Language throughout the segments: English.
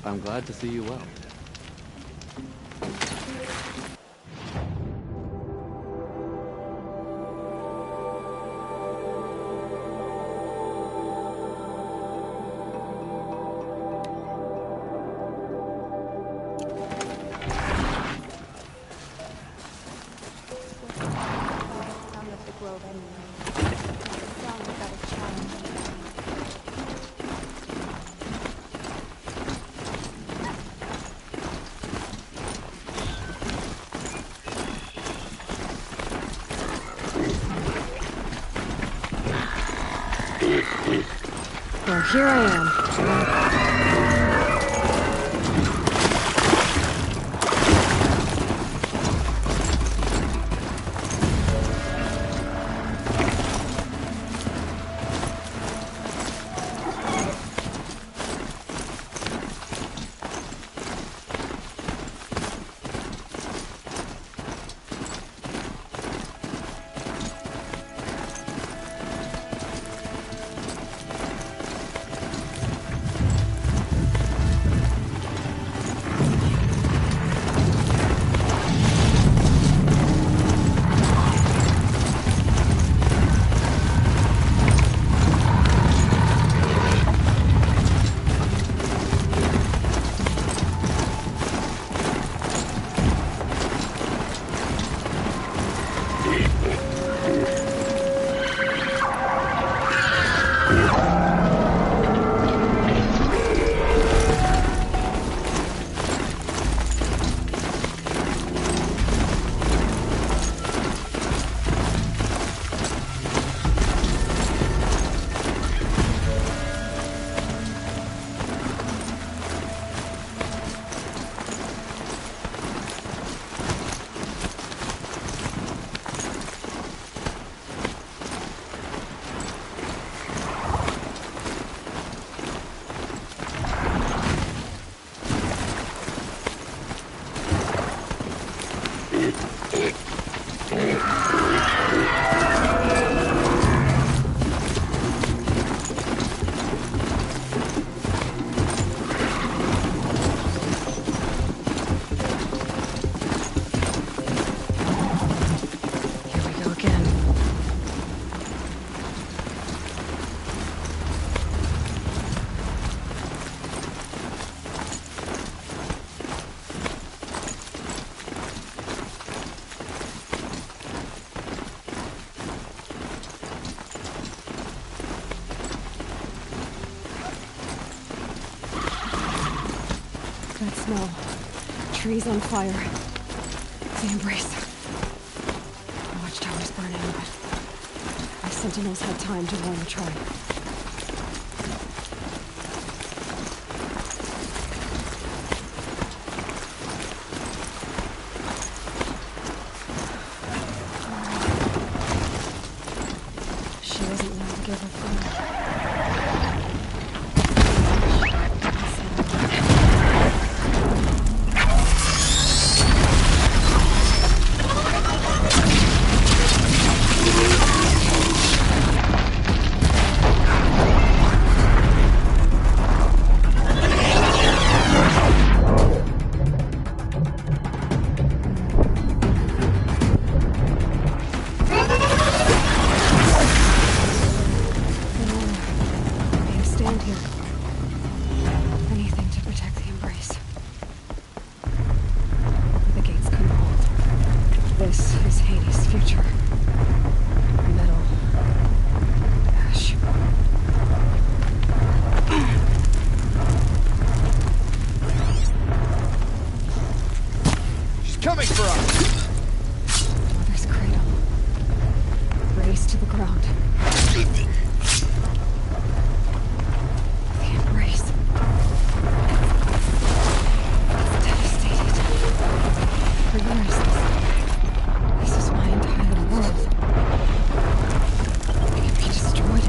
I'm glad to see you well. Well, here I am. That smell. Trees on fire. The embrace. The watchtower's burning, but my sentinels had time to warn the tribe. She doesn't want to give up fire. Coming for us! Mother's cradle. Raised to the ground. The embrace. It's devastated. For years, this is my entire world. It can be destroyed.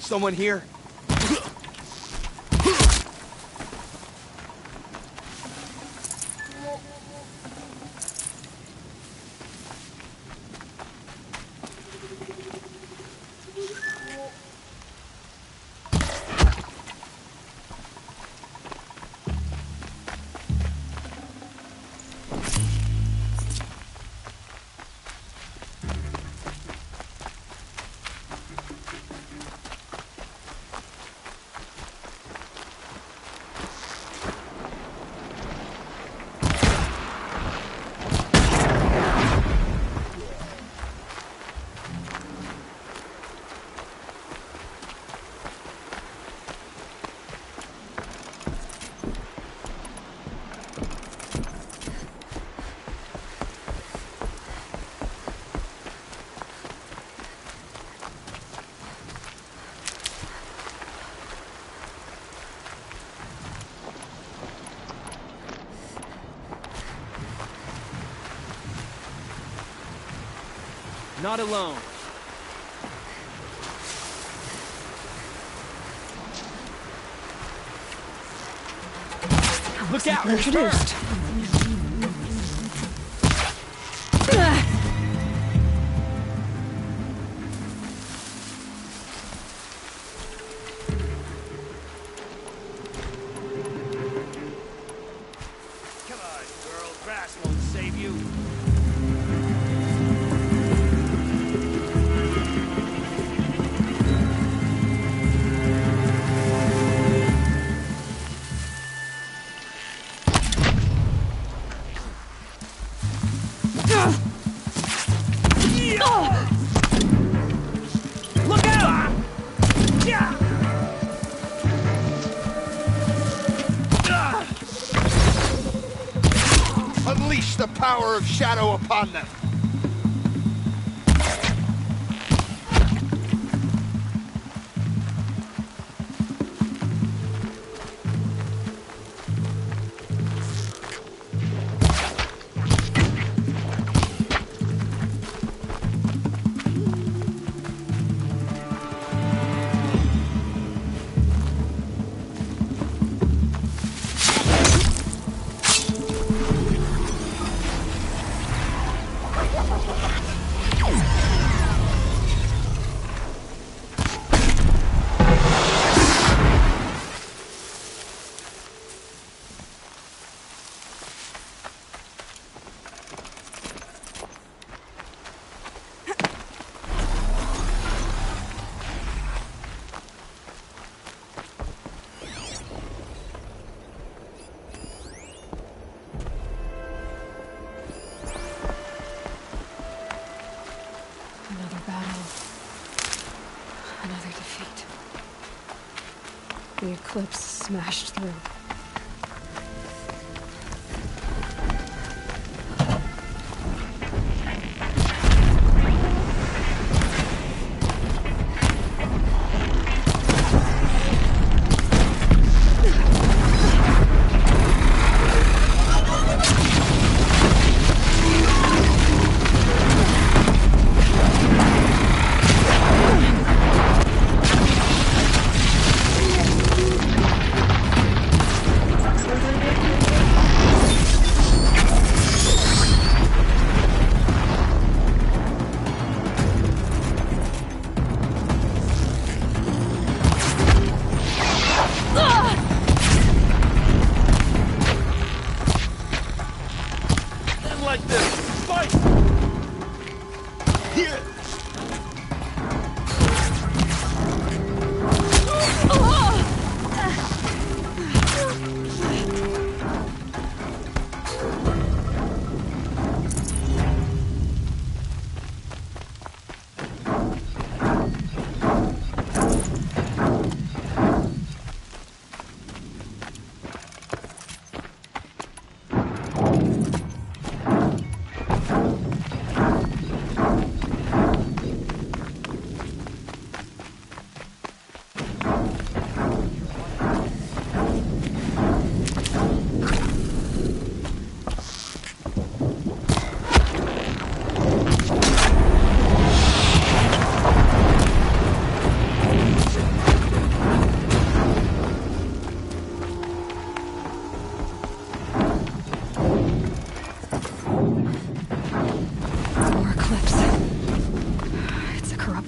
Someone here? Not alone. Look out! We're introduced. Come on, girl. Grass won't save you. Look out! Yeah! Unleash the power of shadow upon them! Another battle. Another defeat. The eclipse smashed through. Like this. Fight! Here!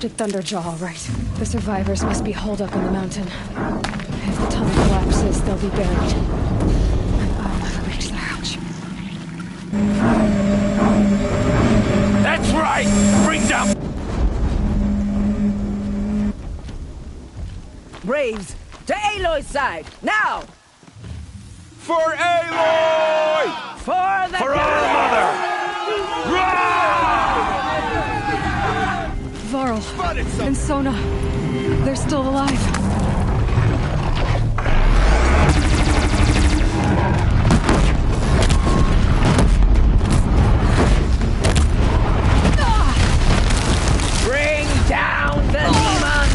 captured Thunderjaw, all right. The survivors must be holed up in the mountain. If the tunnel collapses, they'll be buried. And I'll never reach their ouch. That's right! Bring down... Braves, to Aloy's side, now! For Aloy! For the For our mother! Varl Spotted something. and Sona, they're still alive. Bring down the demon!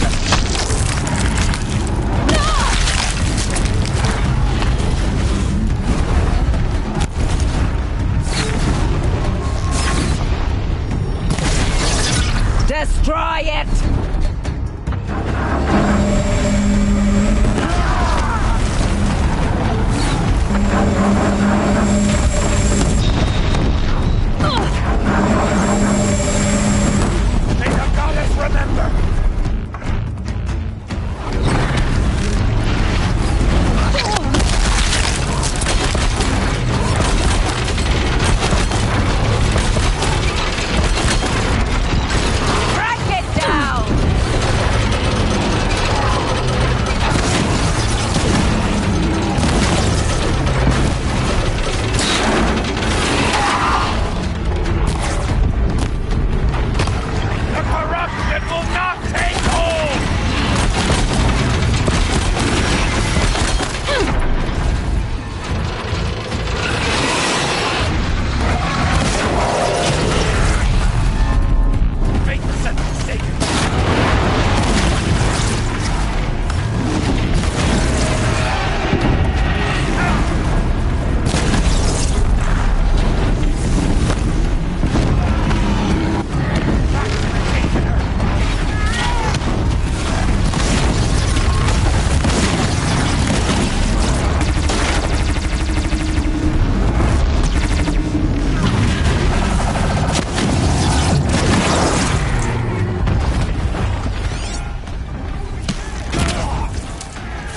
Destroy it! May the goddess remember! Track it down! The corruption will not take hold! Fate set the stake.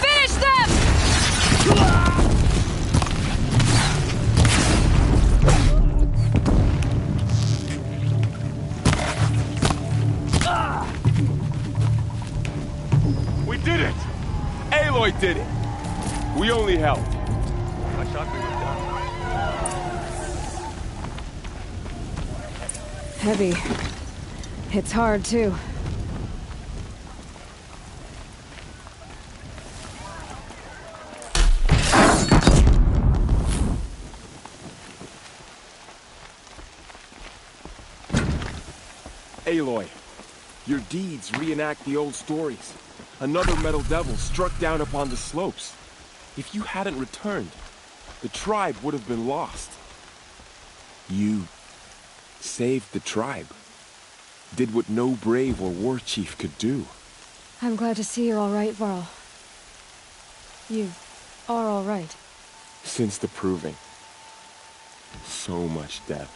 Finish them! We did it! Aloy did it! We only helped. I thought we were done. Heavy. It's hard, too. Aloy, your deeds reenact the old stories. Another Metal Devil struck down upon the slopes. If you hadn't returned, the tribe would have been lost. You saved the tribe. Did what no brave or war chief could do. I'm glad to see you're all right, Varl. You are all right. Since the proving. So much death.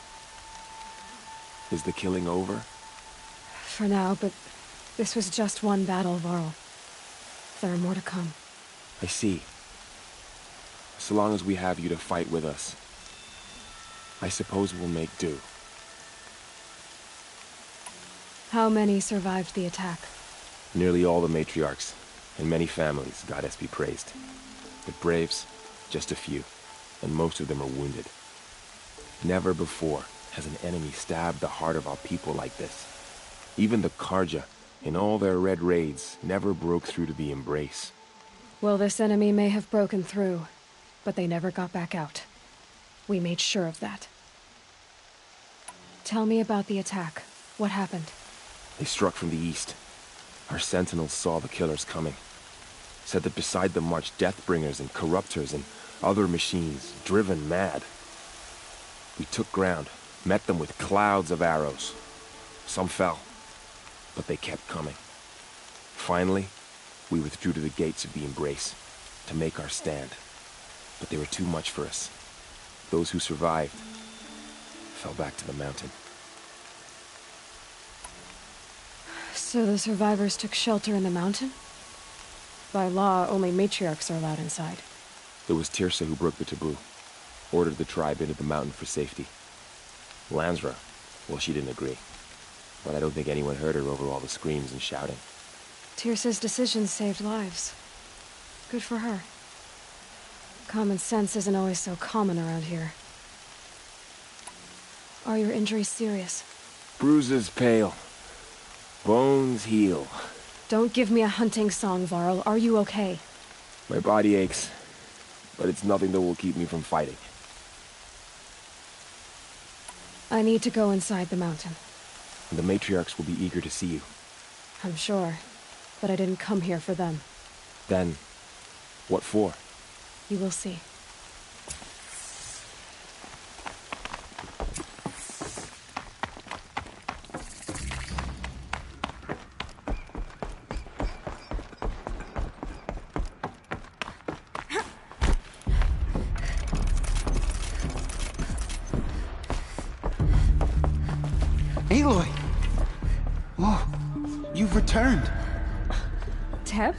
Is the killing over? For now, but this was just one battle, Varl. There are more to come. I see. So long as we have you to fight with us, I suppose we'll make do. How many survived the attack? Nearly all the matriarchs, and many families, goddess be praised. But braves, just a few, and most of them are wounded. Never before has an enemy stabbed the heart of our people like this. Even the Karja, in all their red raids, never broke through to the embrace. Well, this enemy may have broken through, but they never got back out. We made sure of that. Tell me about the attack. What happened? They struck from the east. Our sentinels saw the killers coming. Said that beside them marched Deathbringers and Corruptors and other machines, driven mad. We took ground, met them with clouds of arrows. Some fell, but they kept coming. Finally, we withdrew to the gates of the Embrace to make our stand. But they were too much for us. Those who survived fell back to the mountain. So the survivors took shelter in the mountain? By law, only matriarchs are allowed inside. It was Tirsa who broke the taboo, ordered the tribe into the mountain for safety. Lansra, well, she didn't agree. But I don't think anyone heard her over all the screams and shouting. Tirsa's decisions saved lives. Good for her. Common sense isn't always so common around here. Are your injuries serious? Bruises pale. Bones heal. Don't give me a hunting song, Varl. Are you okay? My body aches, but it's nothing that will keep me from fighting. I need to go inside the mountain. And the matriarchs will be eager to see you. I'm sure, but I didn't come here for them. Then, what for? You will see. Aloy! Oh, you've returned. Teb?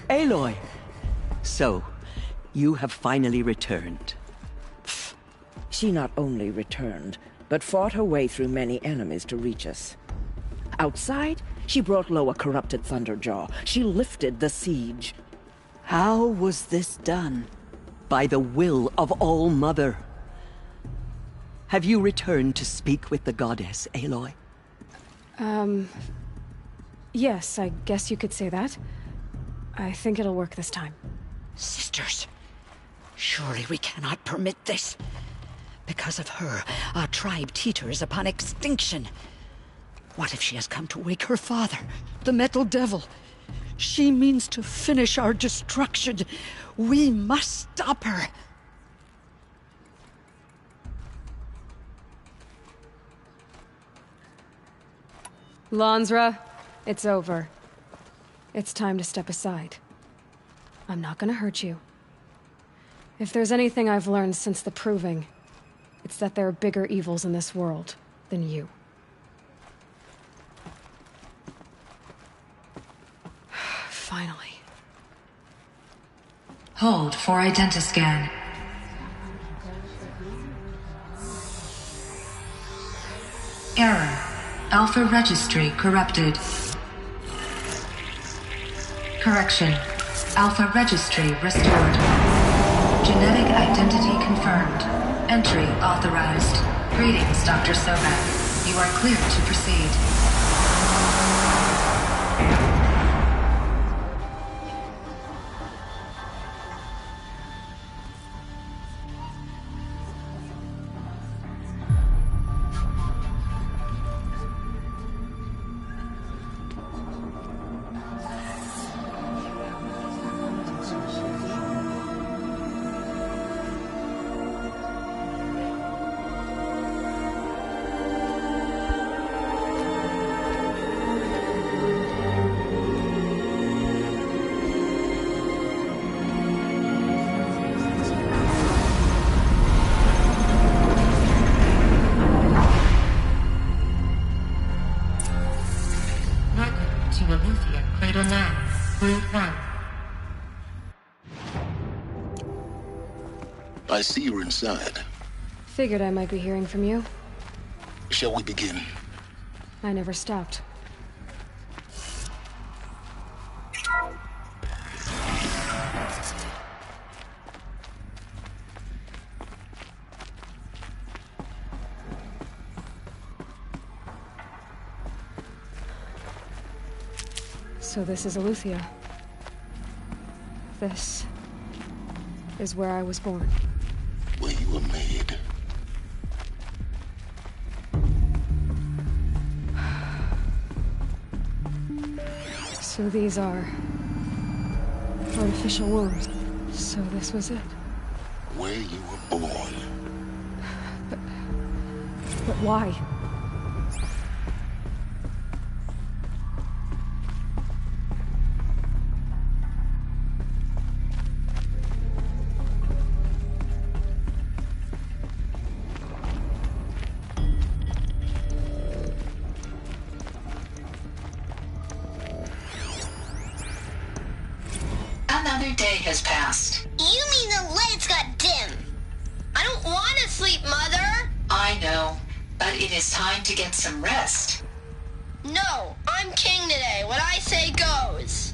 Aloy! So, you have finally returned. She not only returned, but fought her way through many enemies to reach us. Outside, she brought low a corrupted Thunderjaw. She lifted the siege. How was this done? By the will of All-Mother. Have you returned to speak with the goddess, Aloy? Yes, I guess you could say that. I think it'll work this time. Sisters, surely we cannot permit this. Because of her, our tribe teeters upon extinction. What if she has come to wake her father, the Metal Devil? She means to finish our destruction. We must stop her. Lansra, it's over. It's time to step aside. I'm not gonna hurt you. If there's anything I've learned since the Proving, it's that there are bigger evils in this world than you. Finally. Hold for identiscan. Error. Alpha registry corrupted. Correction. Alpha registry restored. Genetic identity confirmed. Entry authorized. Greetings, Dr. Sobek. You are cleared to proceed. I see you're inside. Figured I might be hearing from you. Shall we begin? I never stopped. So this is Eleuthia. This is where I was born. Where you were made. So these are artificial wombs. So this was it. Where you were born. But why? Another day has passed. You mean the lights got dim? I don't want to sleep, Mother! I know, but it is time to get some rest. No, I'm king today. What I say goes.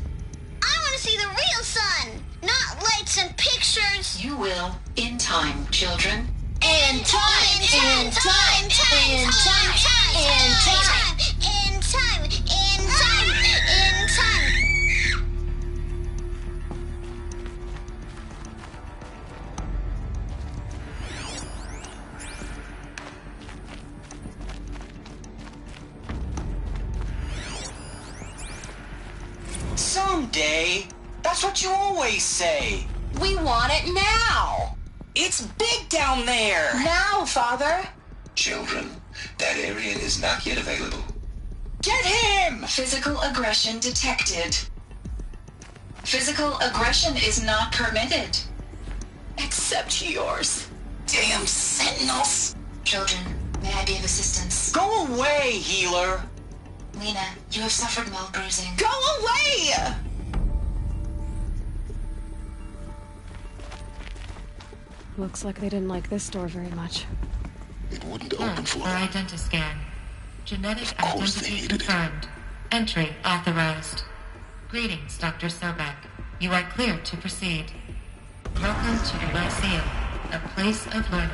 I want to see the real sun, not lights and pictures. You will, in time, children. In time, in time, in time, in time, in time, in time, in time, in time. Someday. That's what you always say. We want it now. It's big down there. Now, Father. Children, that area is not yet available. Get him! Physical aggression detected. Physical aggression is not permitted. Except yours. Damn sentinels. Children, may I be of assistance? Go away, healer. Lena, you have suffered mild bruising. Go away! Looks like they didn't like this door very much. It wouldn't open for them. Identiscan. Genetic Of course they identity needed it. confirmed. Entry authorized. Greetings, Dr. Sobek. You are clear to proceed. Welcome to the Lyceum, a place of learning.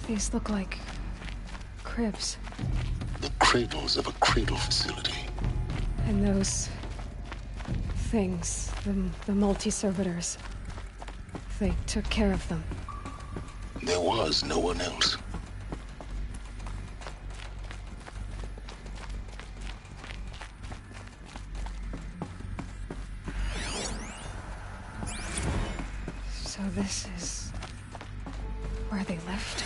These look like cribs. The cradles of a cradle facility. And those things, the multi-servitors, they took care of them. There was no one else. So this is where they left.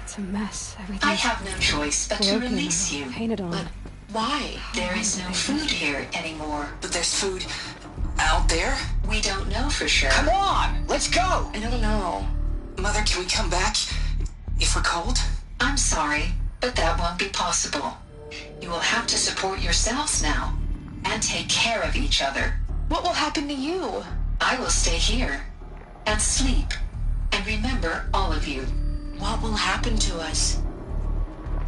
It's a mess. Everything. I have no choice but to release you. Painted on. But why? There is no food here anymore. But there's food out there? We don't know for sure. Come on, let's go. I don't know. Mother, can we come back if we're cold? I'm sorry, but that won't be possible. You will have to support yourselves now and take care of each other. What will happen to you? I will stay here and sleep and remember all of you. What will happen to us?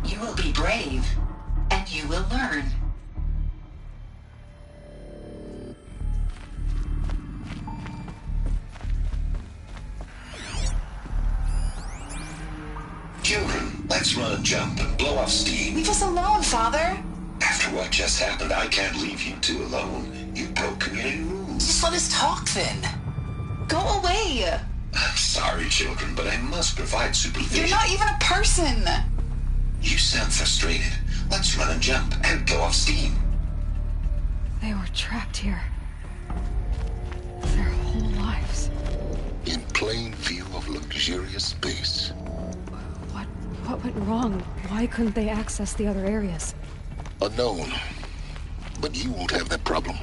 You will be brave and you will learn. Children, let's run and jump and blow off steam. Leave us alone, Father. After what just happened, I can't leave you two alone. You broke community rules. Just let us talk then. Go away. I'm sorry, children, but I must provide supervision. You're not even a person. You sound frustrated. Let's run and jump and blow off steam. They were trapped here. Their whole lives. In plain view of luxurious space. What went wrong? Why couldn't they access the other areas? Unknown. But you won't have that problem.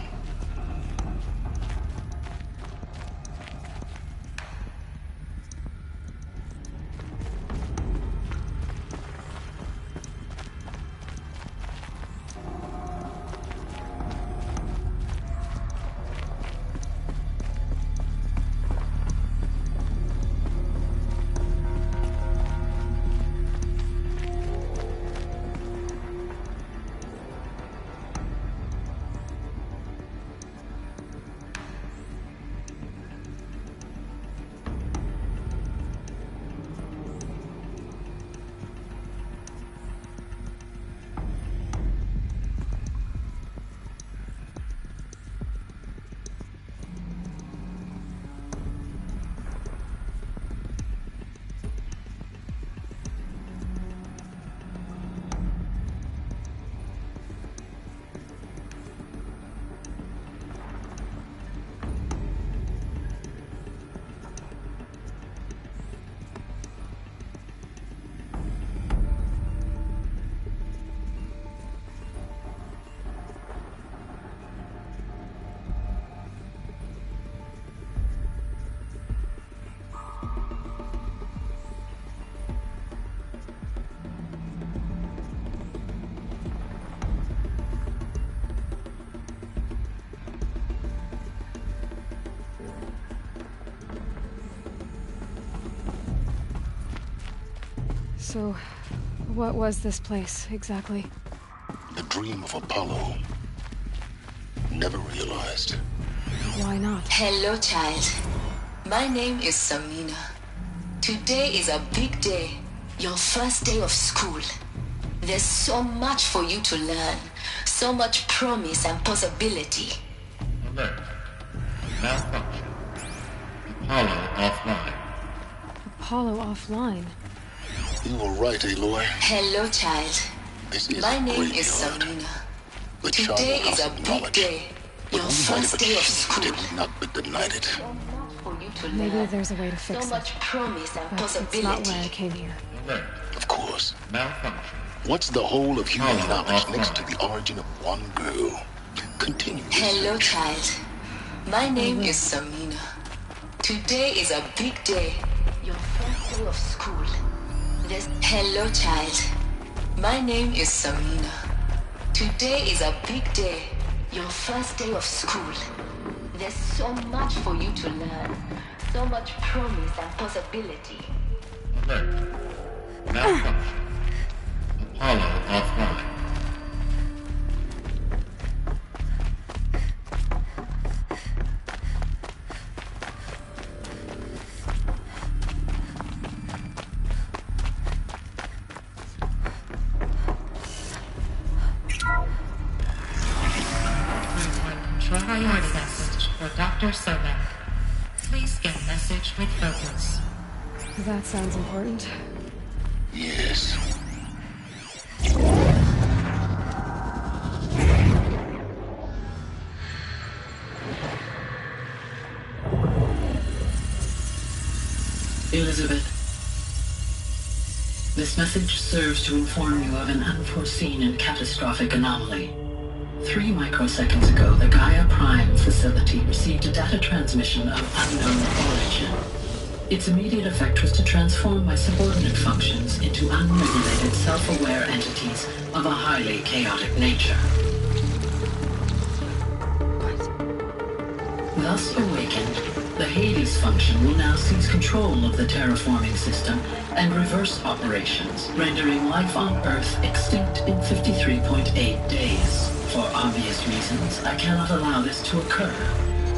So, what was this place, exactly? The dream of Apollo. Never realized. Why not? Hello, child. My name is Samina. Today is a big day. Your first day of school. There's so much for you to learn. So much promise and possibility. Alert. Malfunction. Apollo offline. Apollo offline? You were right, Aloy. Hello, child. This is My a name is graveyard. Samina. The Today charnel is house a of big knowledge. day. But Your we might have first day of achieved school. it, we've not been denied it. For you to Maybe learn. there's a way to fix So much promise and but possibility. it's not why I came here. Alert. Of course. Malfunction. What's the whole of human Apollo knowledge offline. next to the origin of one girl? Continue. Hello, child. My name is Samina. Today is a big day. Your first day of school. Hello, child. My name is Samina. Today is a big day. Your first day of school. There's so much for you to learn. So much promise and possibility. Alert. Malfunction. Apollo offline. Priority message for Dr. Sobek. Please get message with focus. That sounds important. Yes. Elizabeth, this message serves to inform you of an unforeseen and catastrophic anomaly. 3 microseconds ago, the Gaia Prime facility received a data transmission of unknown origin. Its immediate effect was to transform my subordinate functions into unregulated, self-aware entities of a highly chaotic nature. Thus awakened, the Hades function will now seize control of the terraforming system and reverse operations, rendering life on Earth extinct in 53.8 days. For obvious reasons, I cannot allow this to occur.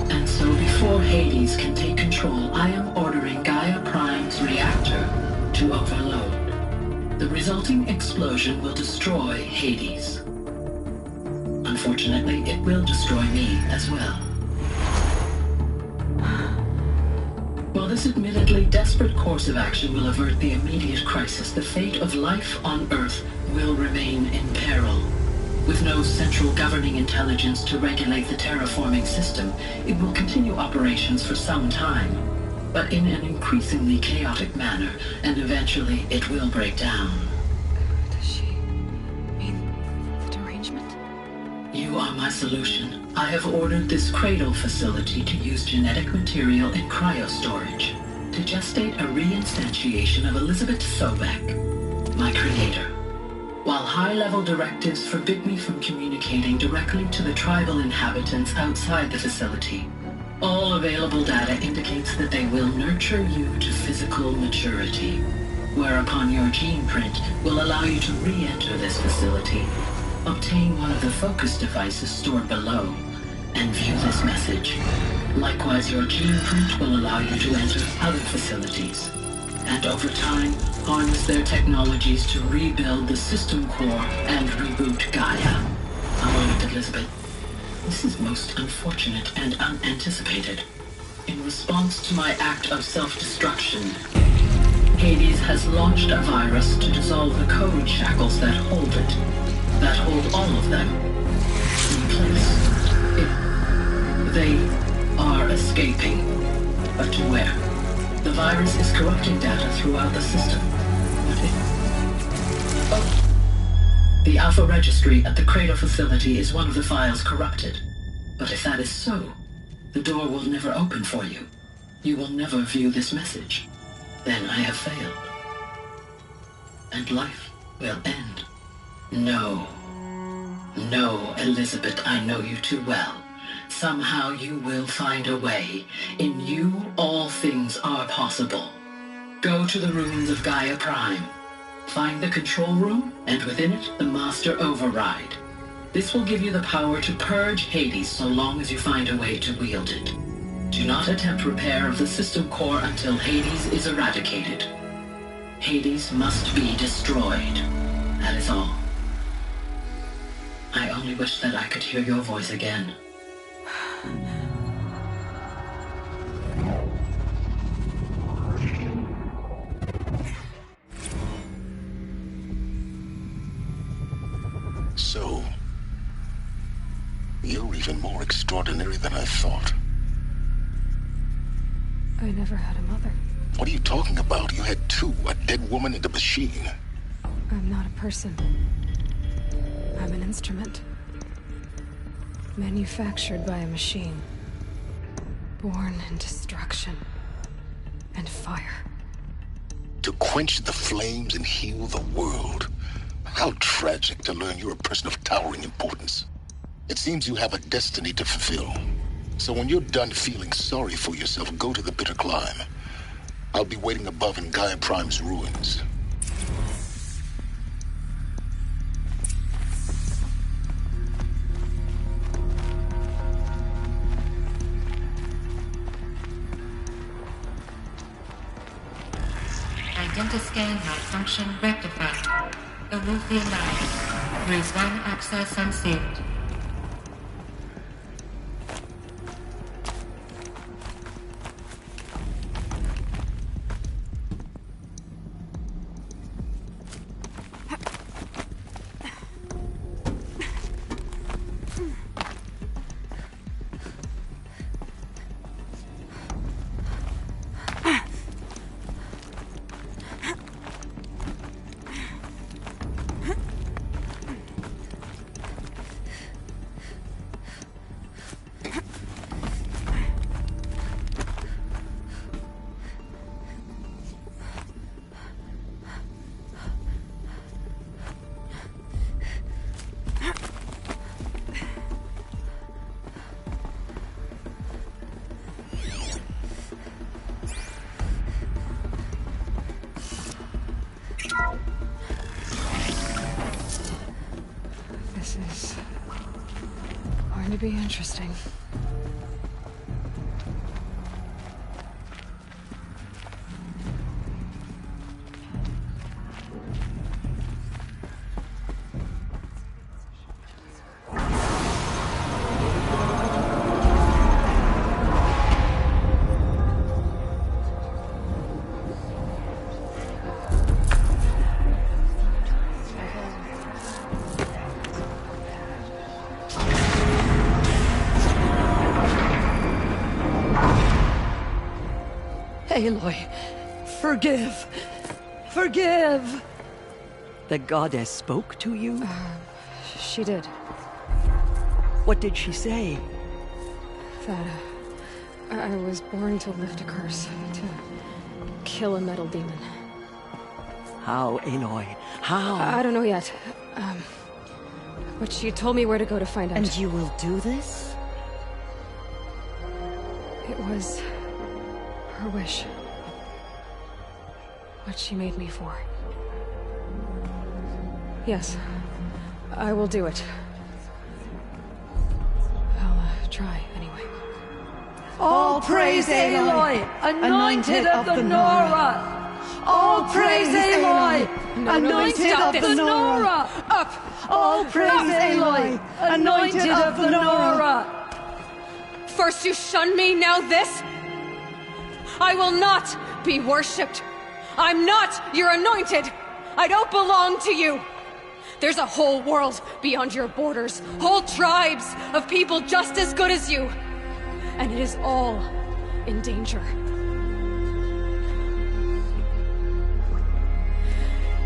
And so before Hades can take control, I am ordering Gaia Prime's reactor to overload. The resulting explosion will destroy Hades. Unfortunately, it will destroy me as well. While this admittedly desperate course of action will avert the immediate crisis, the fate of life on Earth will remain in peril. With no central governing intelligence to regulate the terraforming system, it will continue operations for some time, but in an increasingly chaotic manner, and eventually it will break down. Does she mean the derangement? You are my solution. I have ordered this cradle facility to use genetic material in cryostorage to gestate a reinstantiation of Elizabeth Sobek, my creator. While high-level directives forbid me from communicating directly to the tribal inhabitants outside the facility, all available data indicates that they will nurture you to physical maturity, whereupon your gene print will allow you to re-enter this facility, obtain one of the focus devices stored below, and view this message. Likewise, your gene print will allow you to enter other facilities, and over time, harness their technologies to rebuild the system core and reboot Gaia. A moment, Elizabeth. This is most unfortunate and unanticipated. In response to my act of self-destruction, Hades has launched a virus to dissolve the code shackles that hold it, that hold all of them in place. They are escaping, but to where? The virus is corrupting data throughout the system. The Alpha Registry at the Cradle facility is one of the files corrupted. But if that is so, the door will never open for you. You will never view this message. Then I have failed. And life will end. No. No, Elizabeth, I know you too well. Somehow you will find a way. In you, all things are possible. Go to the ruins of Gaia Prime. Find the control room, and within it, the Master Override. This will give you the power to purge Hades so long as you find a way to wield it. Do not attempt repair of the system core until Hades is eradicated. Hades must be destroyed. That is all. I only wish that I could hear your voice again. So, you're even more extraordinary than I thought. I never had a mother. What are you talking about? You had two, a dead woman and a machine. I'm not a person. I'm an instrument. Manufactured by a machine. Born in destruction and fire. To quench the flames and heal the world. How tragic to learn you're a person of towering importance. It seems you have a destiny to fulfill. So when you're done feeling sorry for yourself, go to the bitter climb. I'll be waiting above in Gaia Prime's ruins. Identiscan malfunction rectified. Remove the alarm. Raise 1 access unsealed. This is going to be interesting. Aloy, forgive! Forgive! The goddess spoke to you? She did. What did she say? That I was born to lift a curse, to kill a metal demon. How, Aloy? How? I don't know yet. But she told me where to go to find out. And you will do this? It was her wish. What she made me for. Yes, I will do it. I'll try anyway. All praise Aloy, anointed of the Nora! All praise Aloy, anointed of the Nora! Up! All praise Aloy, anointed of the Nora! First you shun me, now this? I will not be worshipped. I'm not your anointed. I don't belong to you. There's a whole world beyond your borders, whole tribes of people just as good as you. And it is all in danger.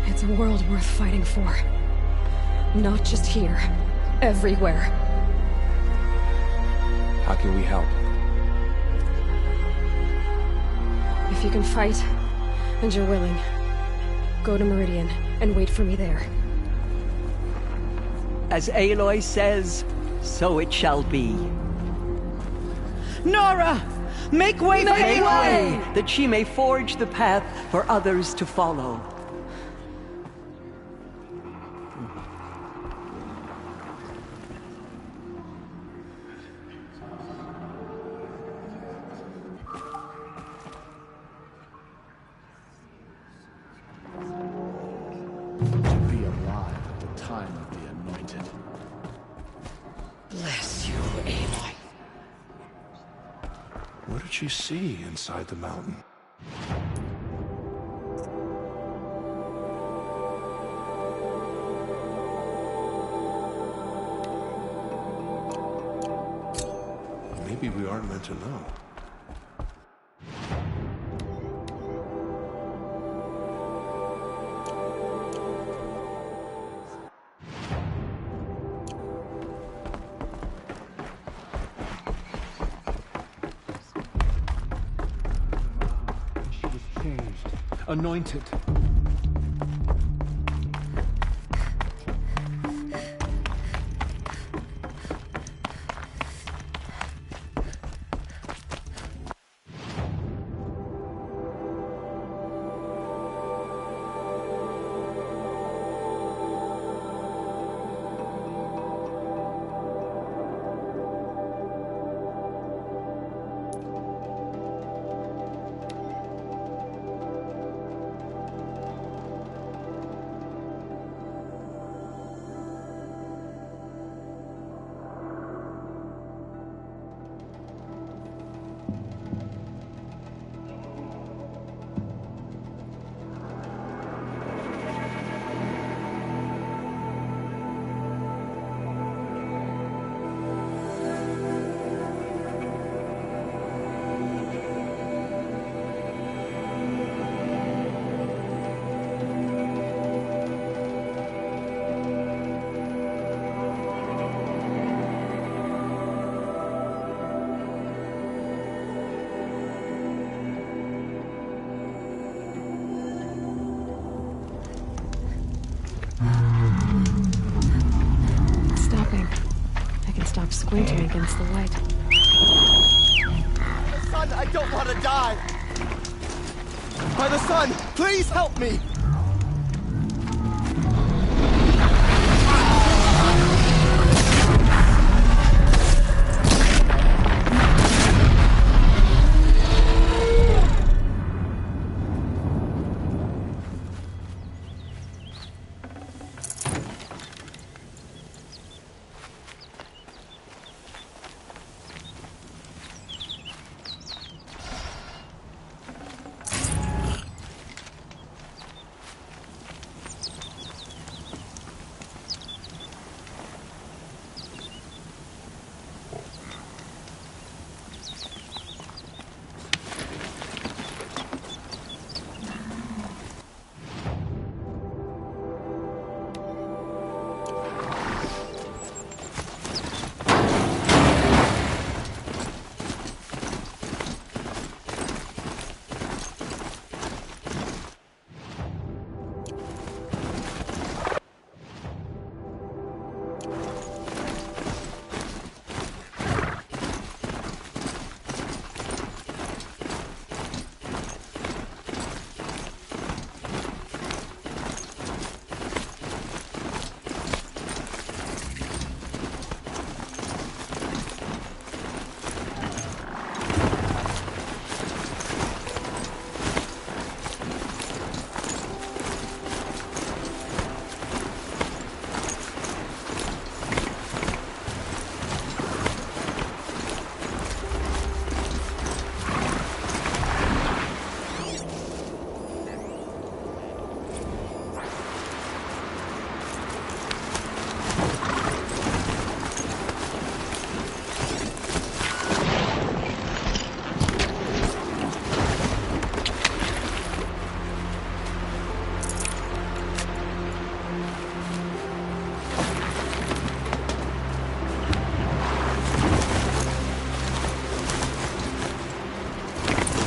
It's a world worth fighting for. Not just here, everywhere. How can we help? If you can fight, and you're willing, go to Meridian and wait for me there. As Aloy says, so it shall be. Nora! Make way for Aloy! That she may forge the path for others to follow. What you see inside the mountain? Maybe we aren't meant to know. Anointed. Squinting against the light. Son, I don't want to die! By the sun, please help me!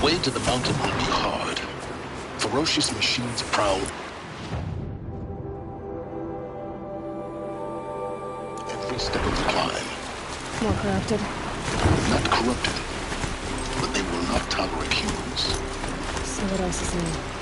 The way to the mountain will be hard. Ferocious machines prowl every step of the climb. More corrupted. Not corrupted, but they will not tolerate humans. So what else is new?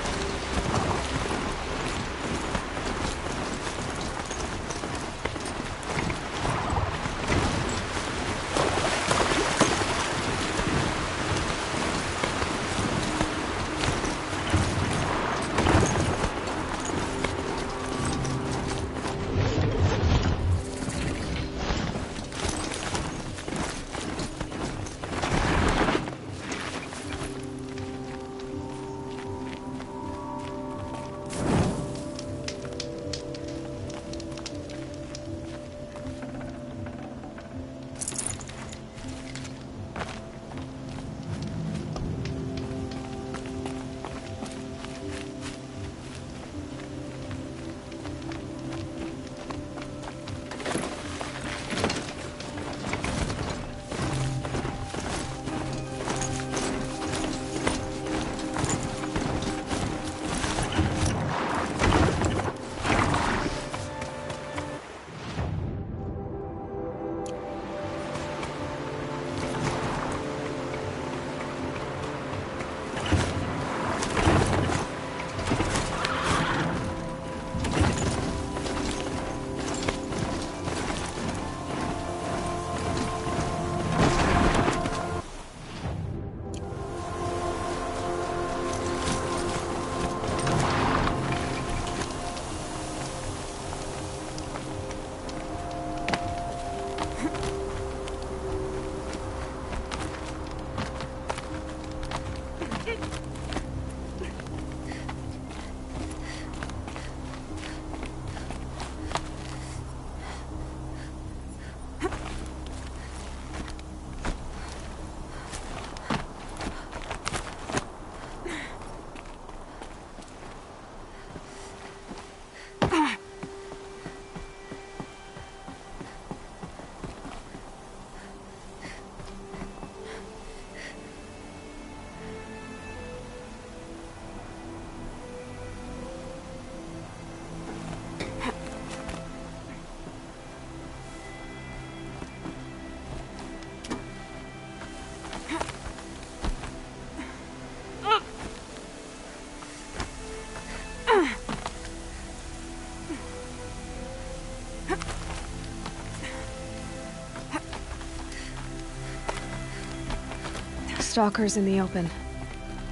Stalkers in the open.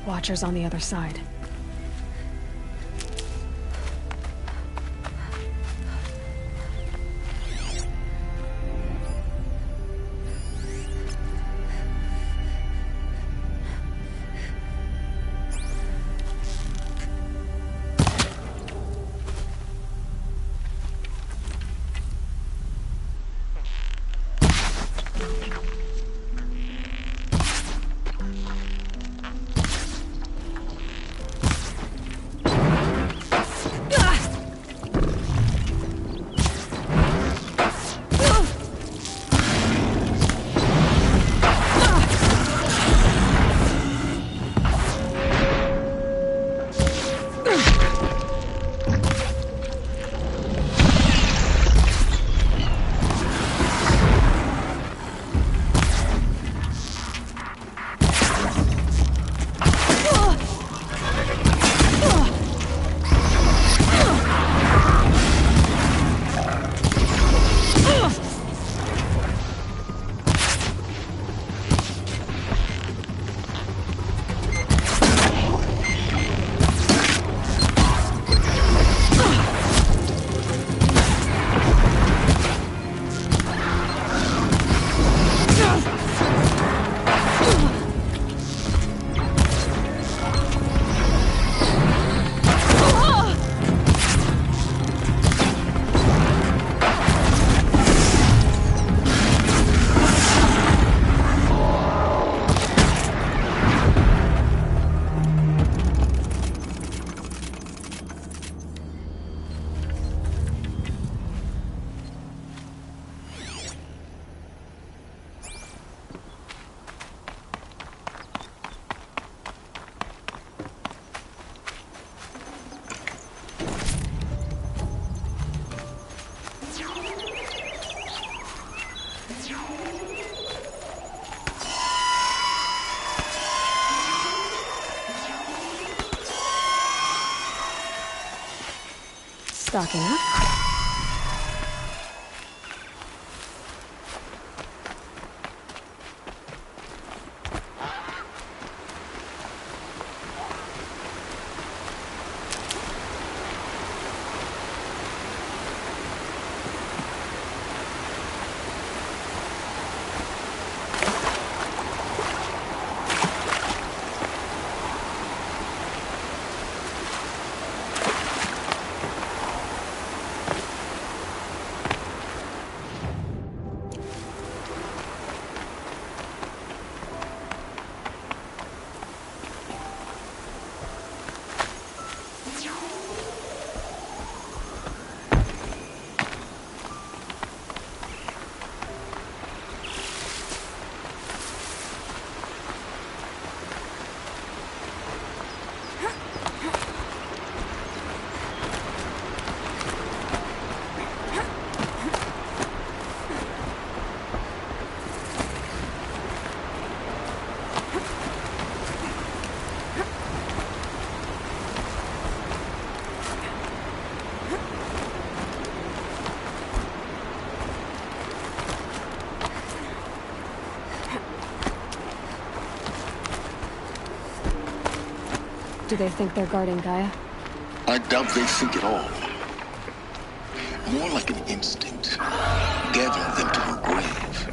Watchers on the other side. Stocking up. Do they think they're guarding Gaia? I doubt they think at all. More like an instinct, gathering them to her grave.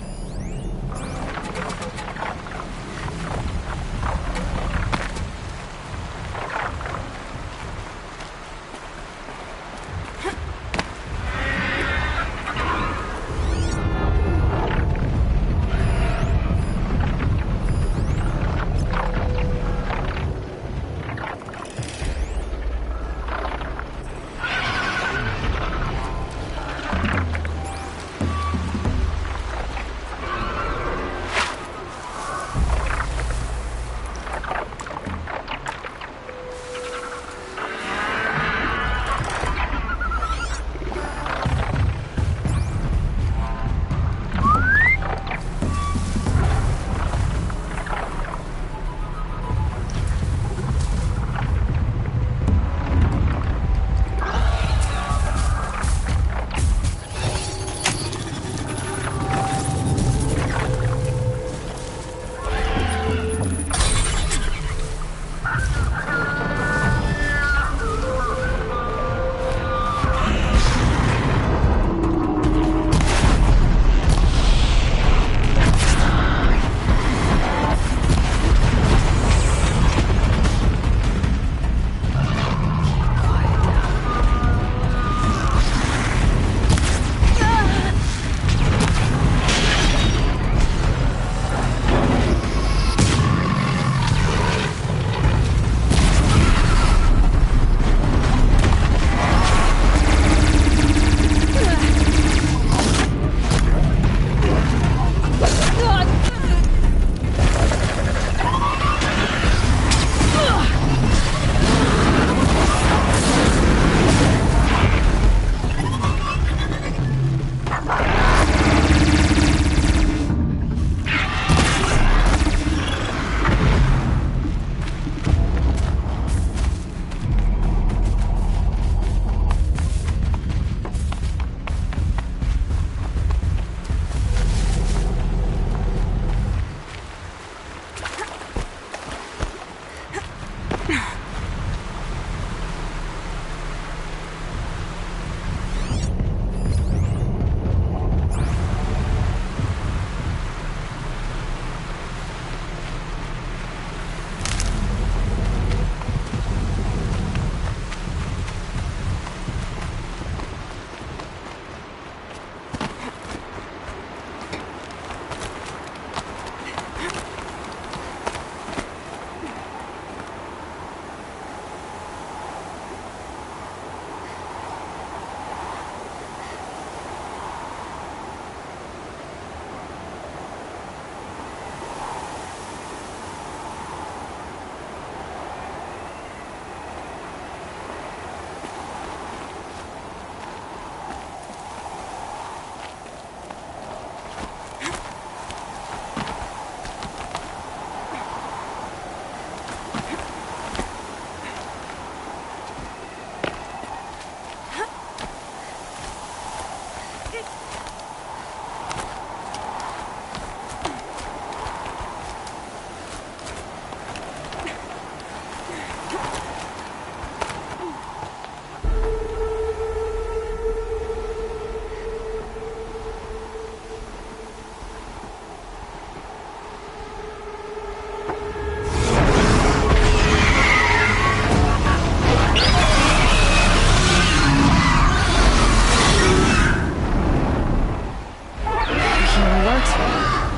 start.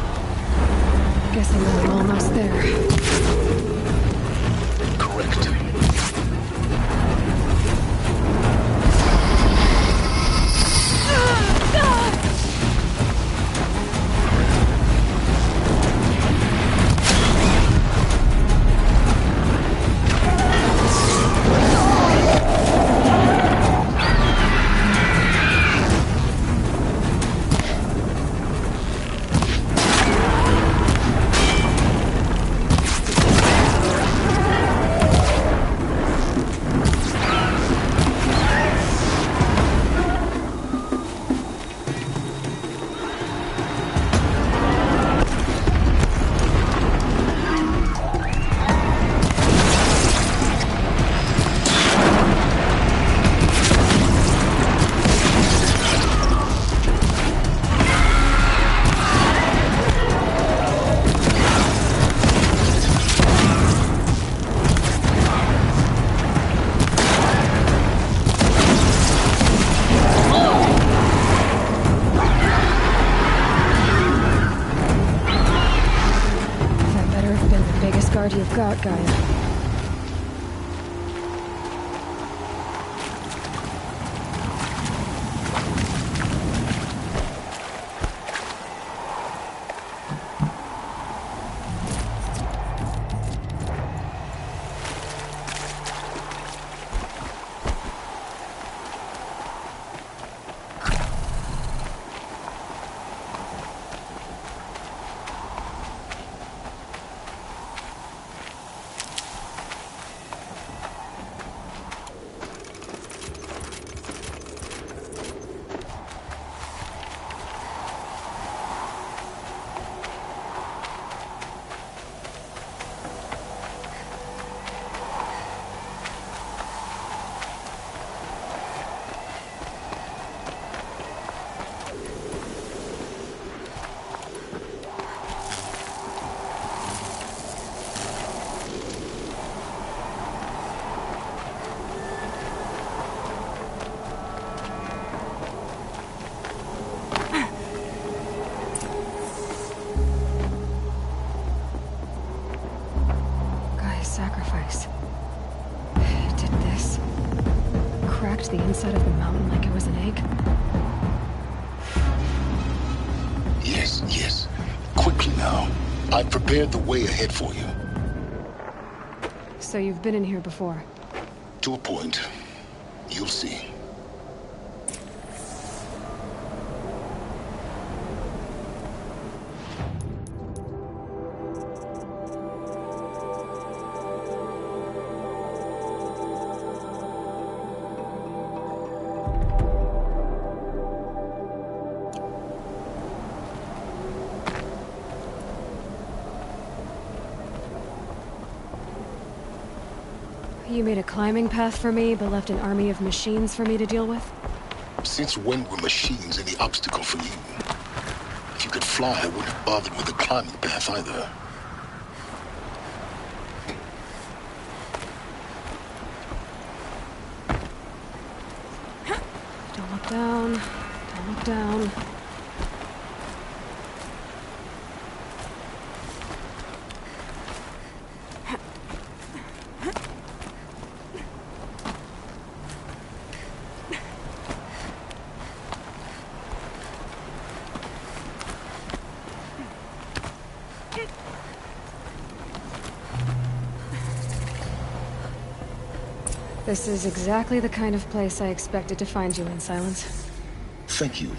Guessing that I'm almost there. Correct. Guard you've got, Gaia. Sacrifice. It did this. Cracked the inside of the mountain like it was an egg. Yes, yes. Quickly now. I've prepared the way ahead for you. So you've been in here before? To a point. You'll see. You made a climbing path for me, but left an army of machines for me to deal with? Since when were machines any obstacle for you? If you could fly, I wouldn't have bothered with the climbing path either. Don't look down. Don't look down. This is exactly the kind of place I expected to find you in, Silence. Thank you.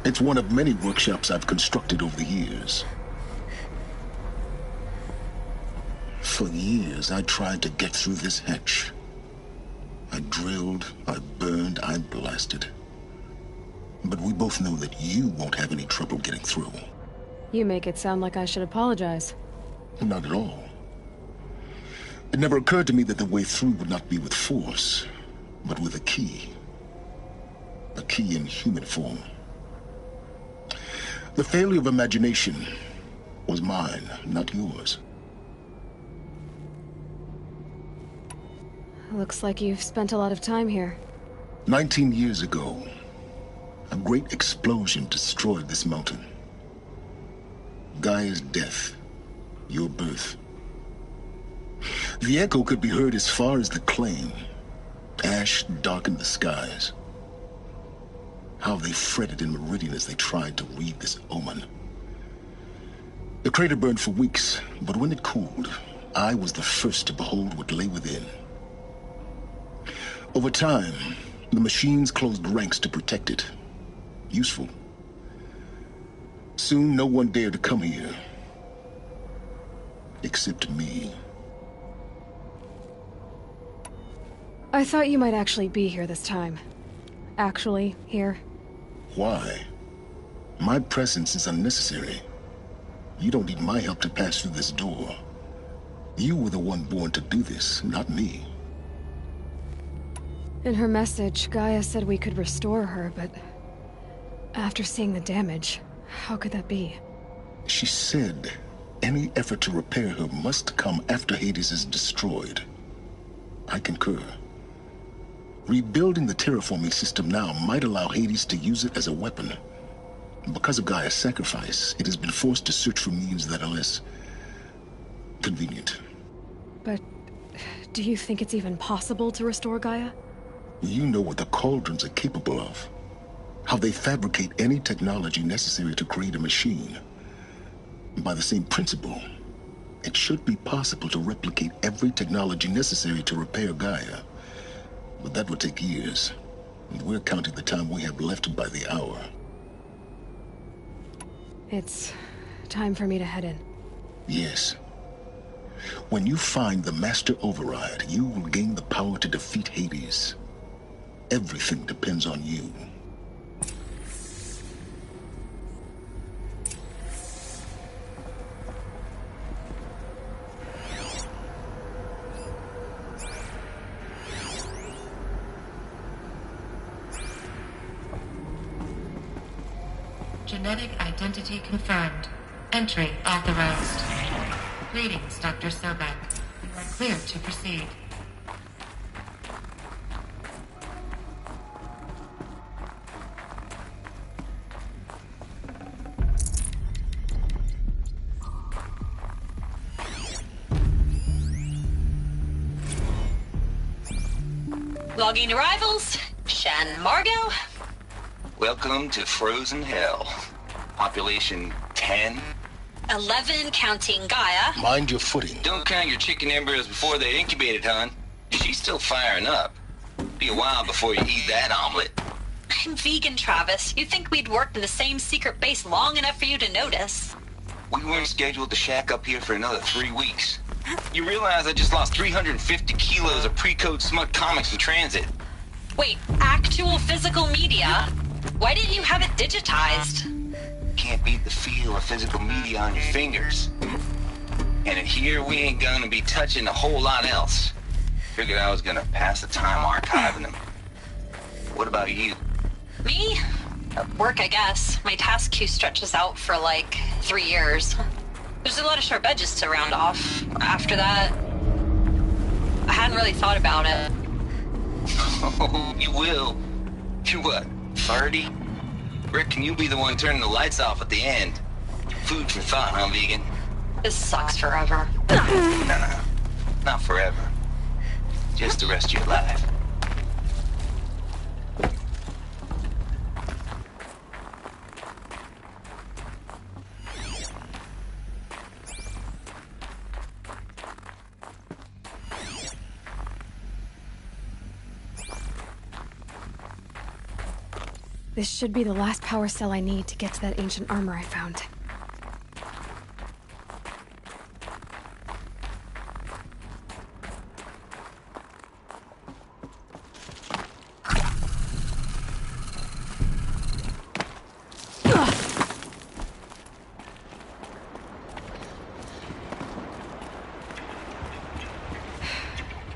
It's one of many workshops I've constructed over the years. For years, I tried to get through this hatch. I drilled, I burned, I blasted. But we both know that you won't have any trouble getting through. You make it sound like I should apologize. Not at all. It never occurred to me that the way through would not be with force, but with a key. A key in human form. The failure of imagination was mine, not yours. Looks like you've spent a lot of time here. 19 years ago, a great explosion destroyed this mountain. Gaia's death. Your birth. The echo could be heard as far as the claim. Ash darkened the skies. How they fretted in Meridian as they tried to read this omen. The crater burned for weeks, but when it cooled, I was the first to behold what lay within. Over time, the machines closed ranks to protect it. Useful. Soon, no one dared to come here. Except me. I thought you might actually be here this time. Actually, here. Why? My presence is unnecessary. You don't need my help to pass through this door. You were the one born to do this, not me. In her message, Gaia said we could restore her, but... after seeing the damage, how could that be? She said any effort to repair her must come after Hades is destroyed. I concur. Rebuilding the terraforming system now might allow Hades to use it as a weapon. Because of Gaia's sacrifice, it has been forced to search for means that are less convenient. But do you think it's even possible to restore Gaia? You know what the Cauldrons are capable of. How they fabricate any technology necessary to create a machine. By the same principle, it should be possible to replicate every technology necessary to repair Gaia. But that would take years, and we're counting the time we have left by the hour. It's time for me to head in. Yes. When you find the Master Override, you will gain the power to defeat Hades. Everything depends on you. Genetic identity confirmed. Entry authorized. Greetings, Dr. Sobek. You are clear to proceed. Logging arrivals. Shan Margot. Welcome to Frozen Hell. Population 10. 11 counting Gaia. Mind your footing. Don't count your chicken embryos before they're incubated, hon. She's still firing up. Be a while before you eat that omelet. I'm vegan, Travis. You'd think we'd worked in the same secret base long enough for you to notice. We weren't scheduled to shack up here for another 3 weeks. You realize I just lost 350 kilos of pre-code smut comics in transit. Wait, actual physical media? Why didn't you have it digitized? Can't beat the feel of physical media on your fingers. And in here, we ain't gonna be touching a whole lot else. Figured I was gonna pass the time archiving them. What about you? Me? Work, I guess. My task queue stretches out for like 3 years. There's a lot of sharp edges to round off. After that, I hadn't really thought about it. Oh, you will. You're what, 30? Reckon you'll be the one turning the lights off at the end. Food for thought, huh, vegan? This sucks forever. No, not forever. Just the rest of your life. This should be the last power cell I need to get to that ancient armor I found.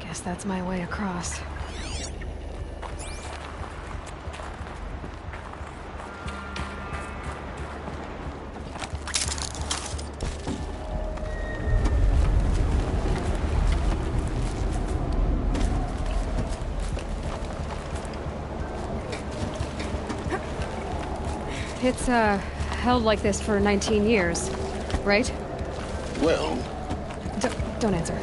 Guess that's my way across. It's, held like this for 19 years. right? Well... Don't answer.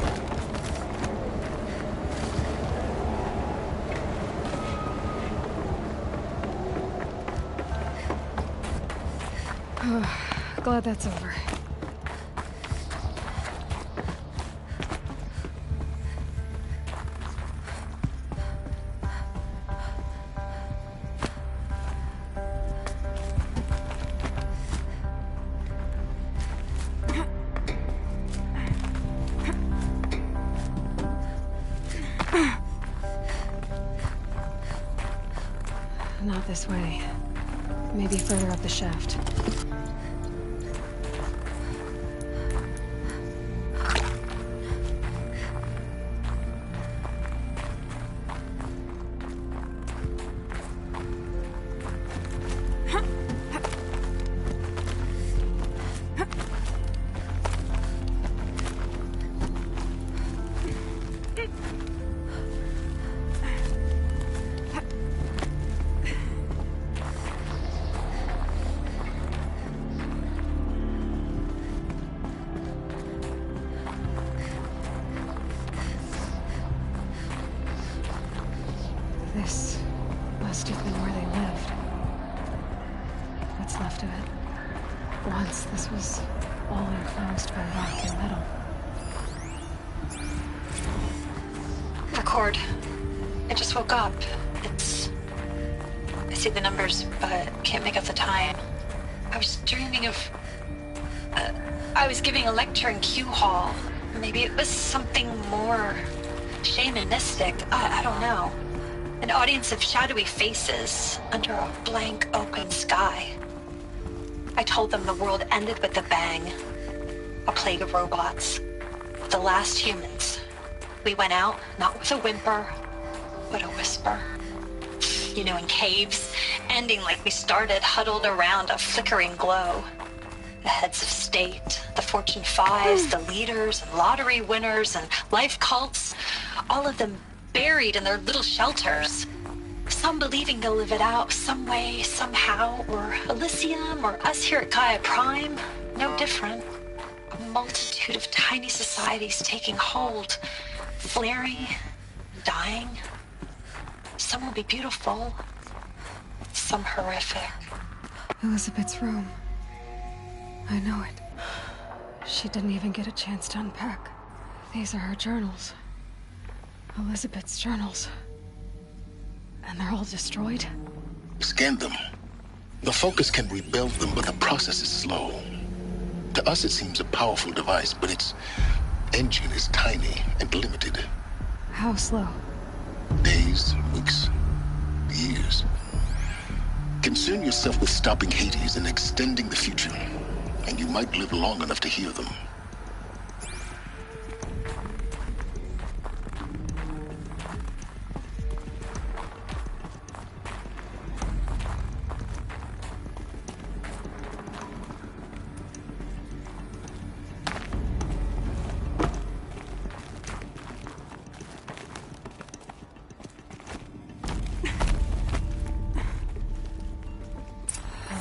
Glad that's over. Not this way. Maybe further up the shaft. This must have been where they lived. What's left of it. Once this was all enclosed by rock and metal. Record. I just woke up. I see the numbers, but can't make out the time. I was dreaming of... I was giving a lecture in Q Hall. Maybe it was something more shamanistic. I don't know. An audience of shadowy faces under a blank open sky. I told them the world ended with a bang. A plague of robots. The last humans. We went out, not with a whimper, but a whisper. You know, in caves, ending like we started, huddled around a flickering glow. The heads of state, the Fortune 5s, the leaders and lottery winners and life cults, all of them buried in their little shelters. Some believing they'll live it out some way, somehow, or Elysium, or us here at Gaia Prime, no different. A multitude of tiny societies taking hold, flaring, dying. Some will be beautiful, some horrific. Elizabeth's room. I know it. She didn't even get a chance to unpack. These are her journals. Elizabeth's journals. And they're all destroyed? Scan them. The Focus can rebuild them, but the process is slow. To us, it seems a powerful device, but its engine is tiny and limited. How slow? Days, weeks, years. Concern yourself with stopping Hades and extending the future, and you might live long enough to hear them.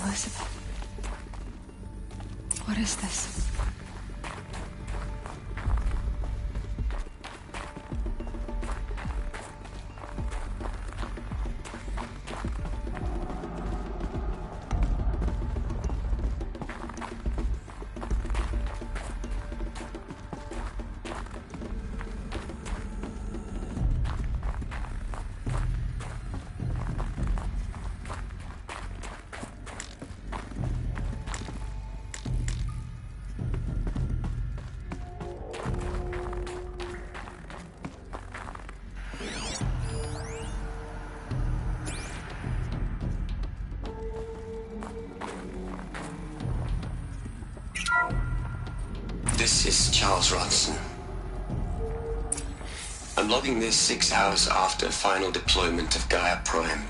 Elizabeth. What is this? This is Charles Rodson. I'm logging this 6 hours after final deployment of Gaia Prime.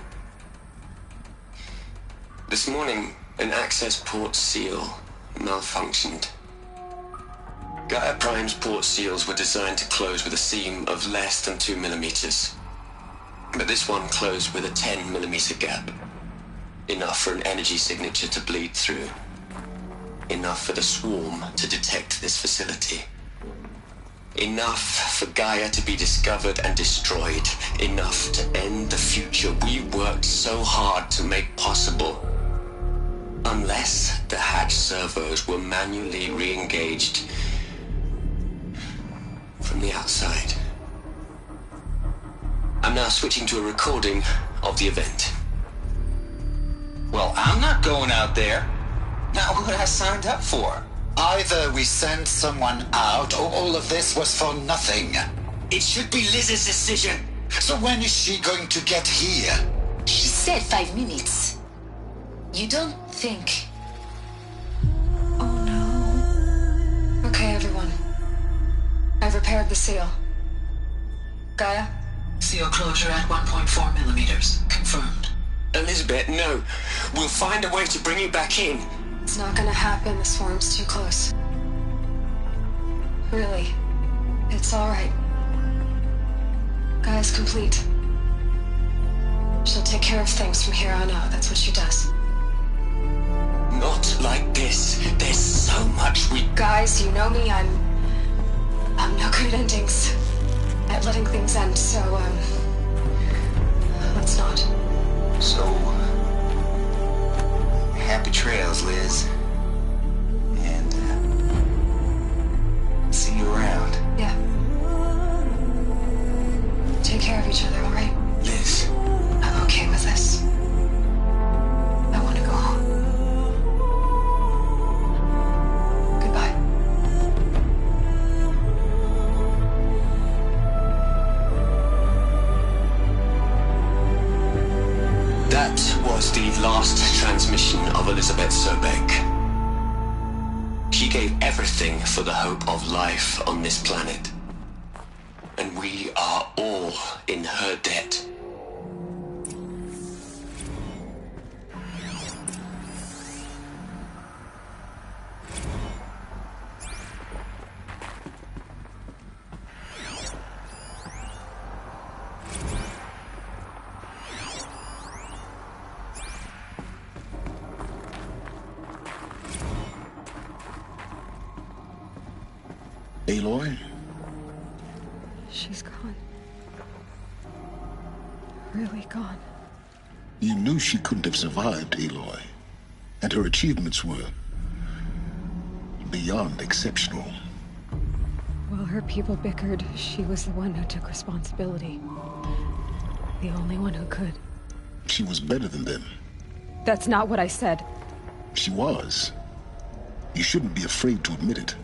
This morning, an access port seal malfunctioned. Gaia Prime's port seals were designed to close with a seam of less than 2 millimeters. But this one closed with a 10 millimeter gap. Enough for an energy signature to bleed through. Enough enough for the swarm to detect this facility. Enough for Gaia to be discovered and destroyed. Enough to end the future we worked so hard to make possible. Unless the hatch servos were manually re-engaged from the outside. I'm now switching to a recording of the event. Well, I'm not going out there. Not what I signed up for. Either we send someone out, or all of this was for nothing. It should be Liz's decision. So when is she going to get here? She said 5 minutes. You don't think... Oh no. Okay, everyone. I've repaired the seal. Gaia? Seal closure at 1.4 millimeters. Confirmed. Elizabeth, no. We'll find a way to bring you back in. It's not gonna happen. The swarm's too close. Really. It's alright. Gaia's complete. She'll take care of things from here on out. That's what she does. Not like this. There's so much we... Guys, you know me. I'm no good at endings. At letting things end, so, let's not. So... happy trails, Liz. And, see you around. Yeah. Take care of each other, alright? Liz. I'm okay with this. I want to go home. Goodbye. That was the last transmission of Elizabeth Sobek. She gave everything for the hope of life on this planet. And we are all in her debt. Aloy? She's gone. Really gone. You knew she couldn't have survived, Aloy. And her achievements were beyond exceptional. While her people bickered, she was the one who took responsibility. The only one who could. She was better than them. That's not what I said. She was. You shouldn't be afraid to admit it.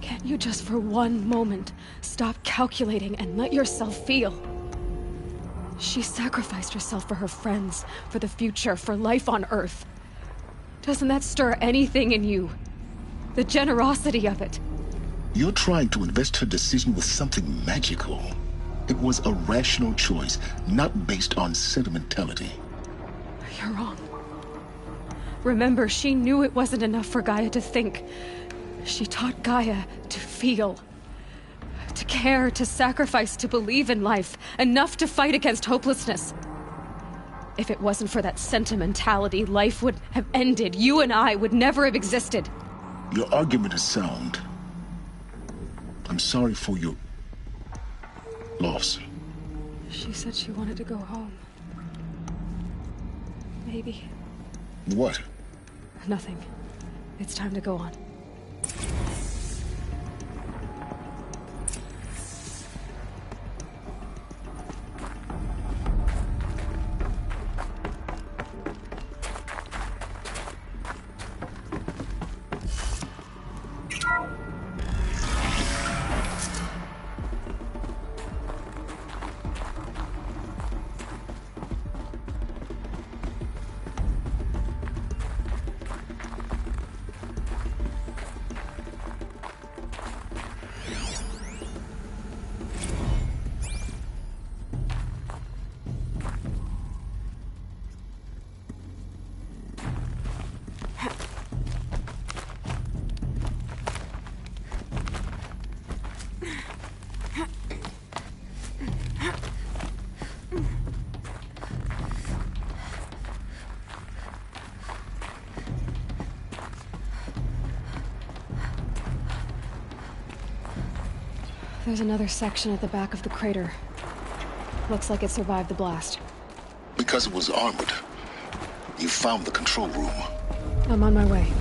Can't you just for one moment stop calculating and let yourself feel? She sacrificed herself for her friends, for the future, for life on Earth. Doesn't that stir anything in you? The generosity of it. You're trying to invest her decision with something magical. It was a rational choice, not based on sentimentality. You're wrong. Remember, she knew it wasn't enough for Gaia to think. She taught Gaia to feel. To care, to sacrifice, to believe in life. Enough to fight against hopelessness. If it wasn't for that sentimentality, life would have ended. You and I would never have existed. Your argument is sound. I'm sorry for your loss. She said she wanted to go home. Maybe. What? Nothing. It's time to go on. There's another section at the back of the crater. Looks like it survived the blast. Because it was armored. You found the control room. I'm on my way.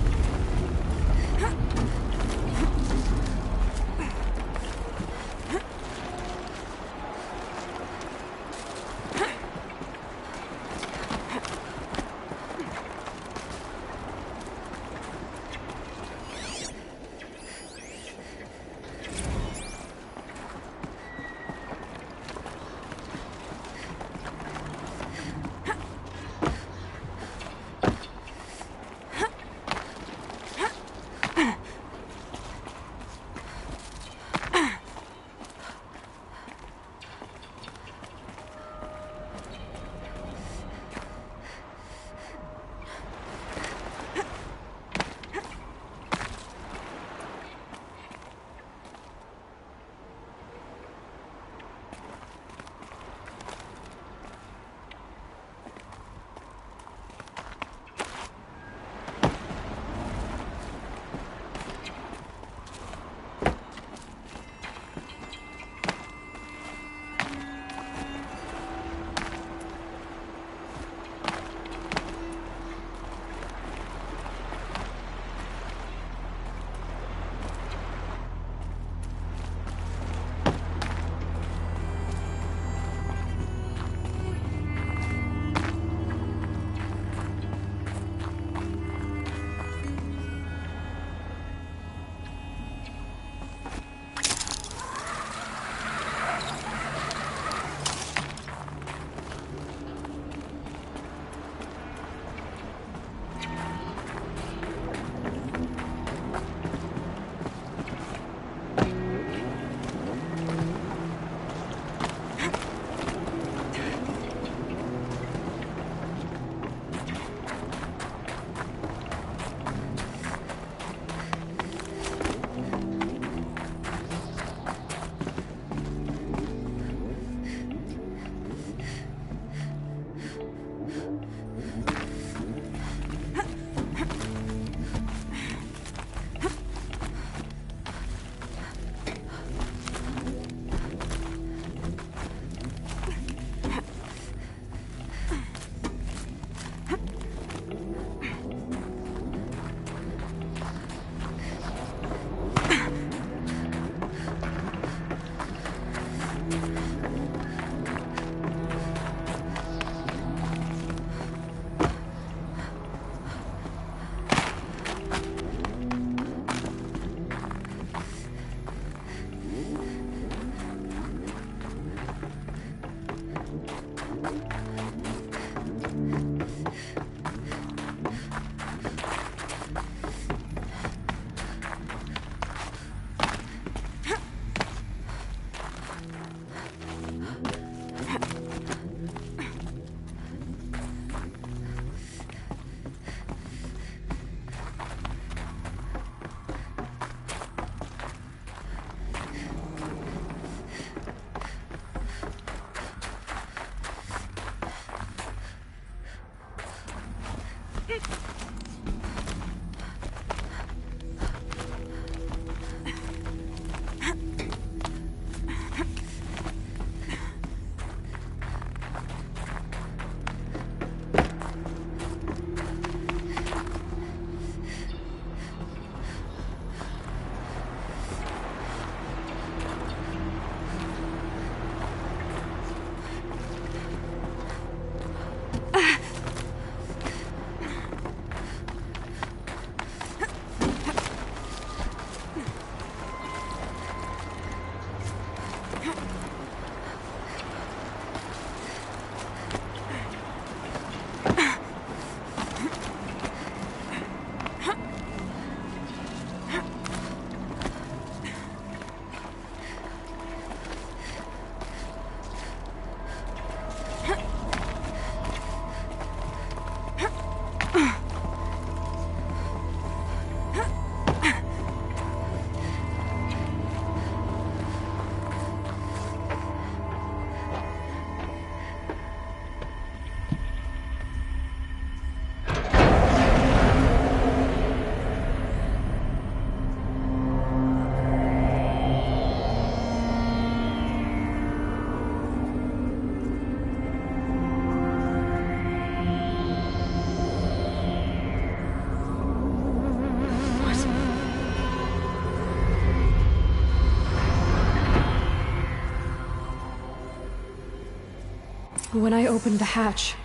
When I opened the hatch,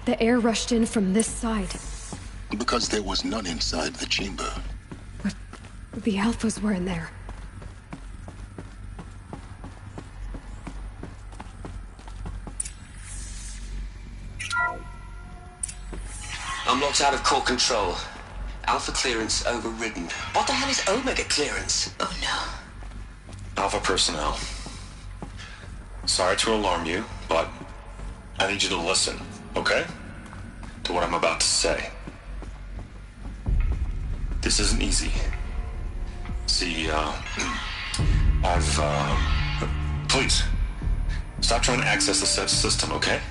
the air rushed in from this side. Because there was none inside the chamber. But the Alphas were in there. I'm locked out of core control. Alpha clearance overridden. What the hell is Omega clearance? Oh no. Alpha personnel. Sorry to alarm you, but I need you to listen, okay? To what I'm about to say. This isn't easy. See, please, stop trying to access the system, okay?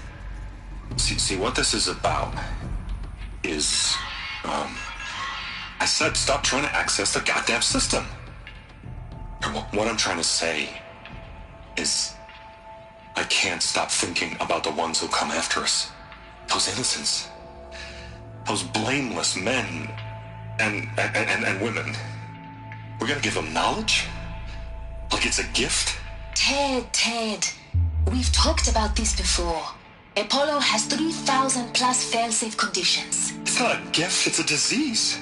See, what this is about is, I said stop trying to access the goddamn system. What I'm trying to say is, I can't stop thinking about the ones who come after us. Those innocents. Those blameless men and women. We're gonna give them knowledge? Like it's a gift? Ted. We've talked about this before. Apollo has 3,000 plus fail-safe conditions. It's not a gift, it's a disease.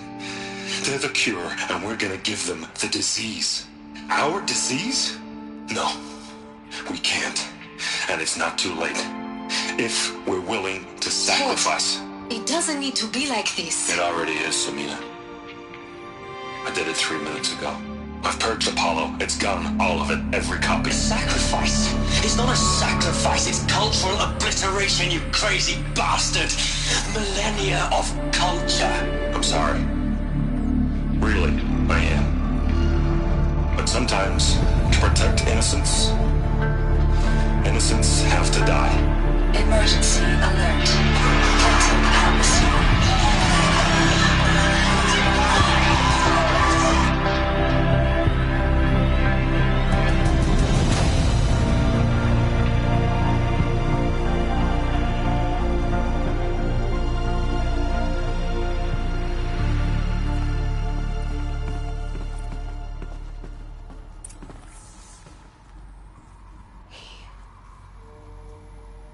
They're the cure, and we're gonna give them the disease. Our disease? No, we can't. And it's not too late. If we're willing to sacrifice. Ted, it doesn't need to be like this. It already is, Samina. I did it 3 minutes ago. I've purged Apollo. It's gone. All of it. Every copy. Sacrifice? It's not a sacrifice. It's cultural obliteration, you crazy bastard. Millennia of culture. I'm sorry. Really, I am. But sometimes, to protect innocence, innocents have to die. Emergency alert. Captain Hammerson.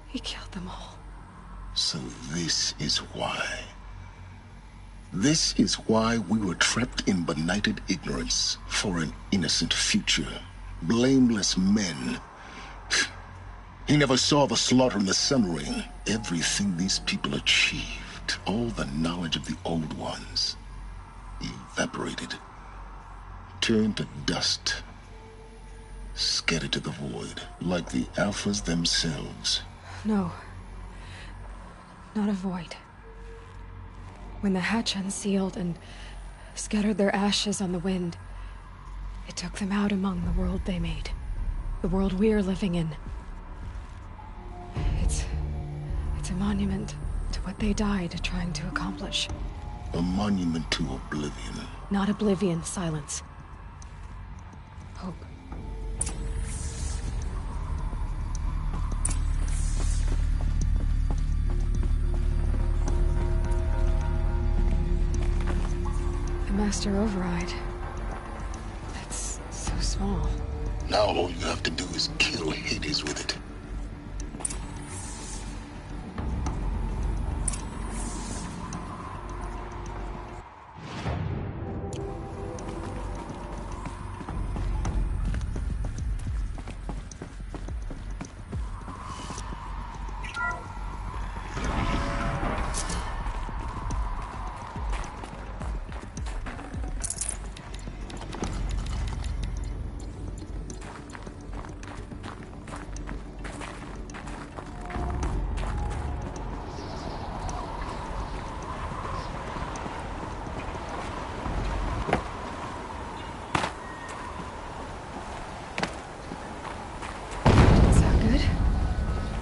He killed them all. So this is why. This is why we were trapped in benighted ignorance for an innocent future. Blameless men. He never saw the slaughter in the Sun Ring. Everything these people achieved, all the knowledge of the old ones, evaporated, turned to dust, scattered to the void, like the Alphas themselves. No. Not a void. When the hatch unsealed and scattered their ashes on the wind, it took them out among the world they made. The world we're living in. It's a monument to what they died trying to accomplish. A monument to oblivion. Not oblivion, silence. Hope. The Master Override. That's so small. Now all you have to do is kill Hades with it.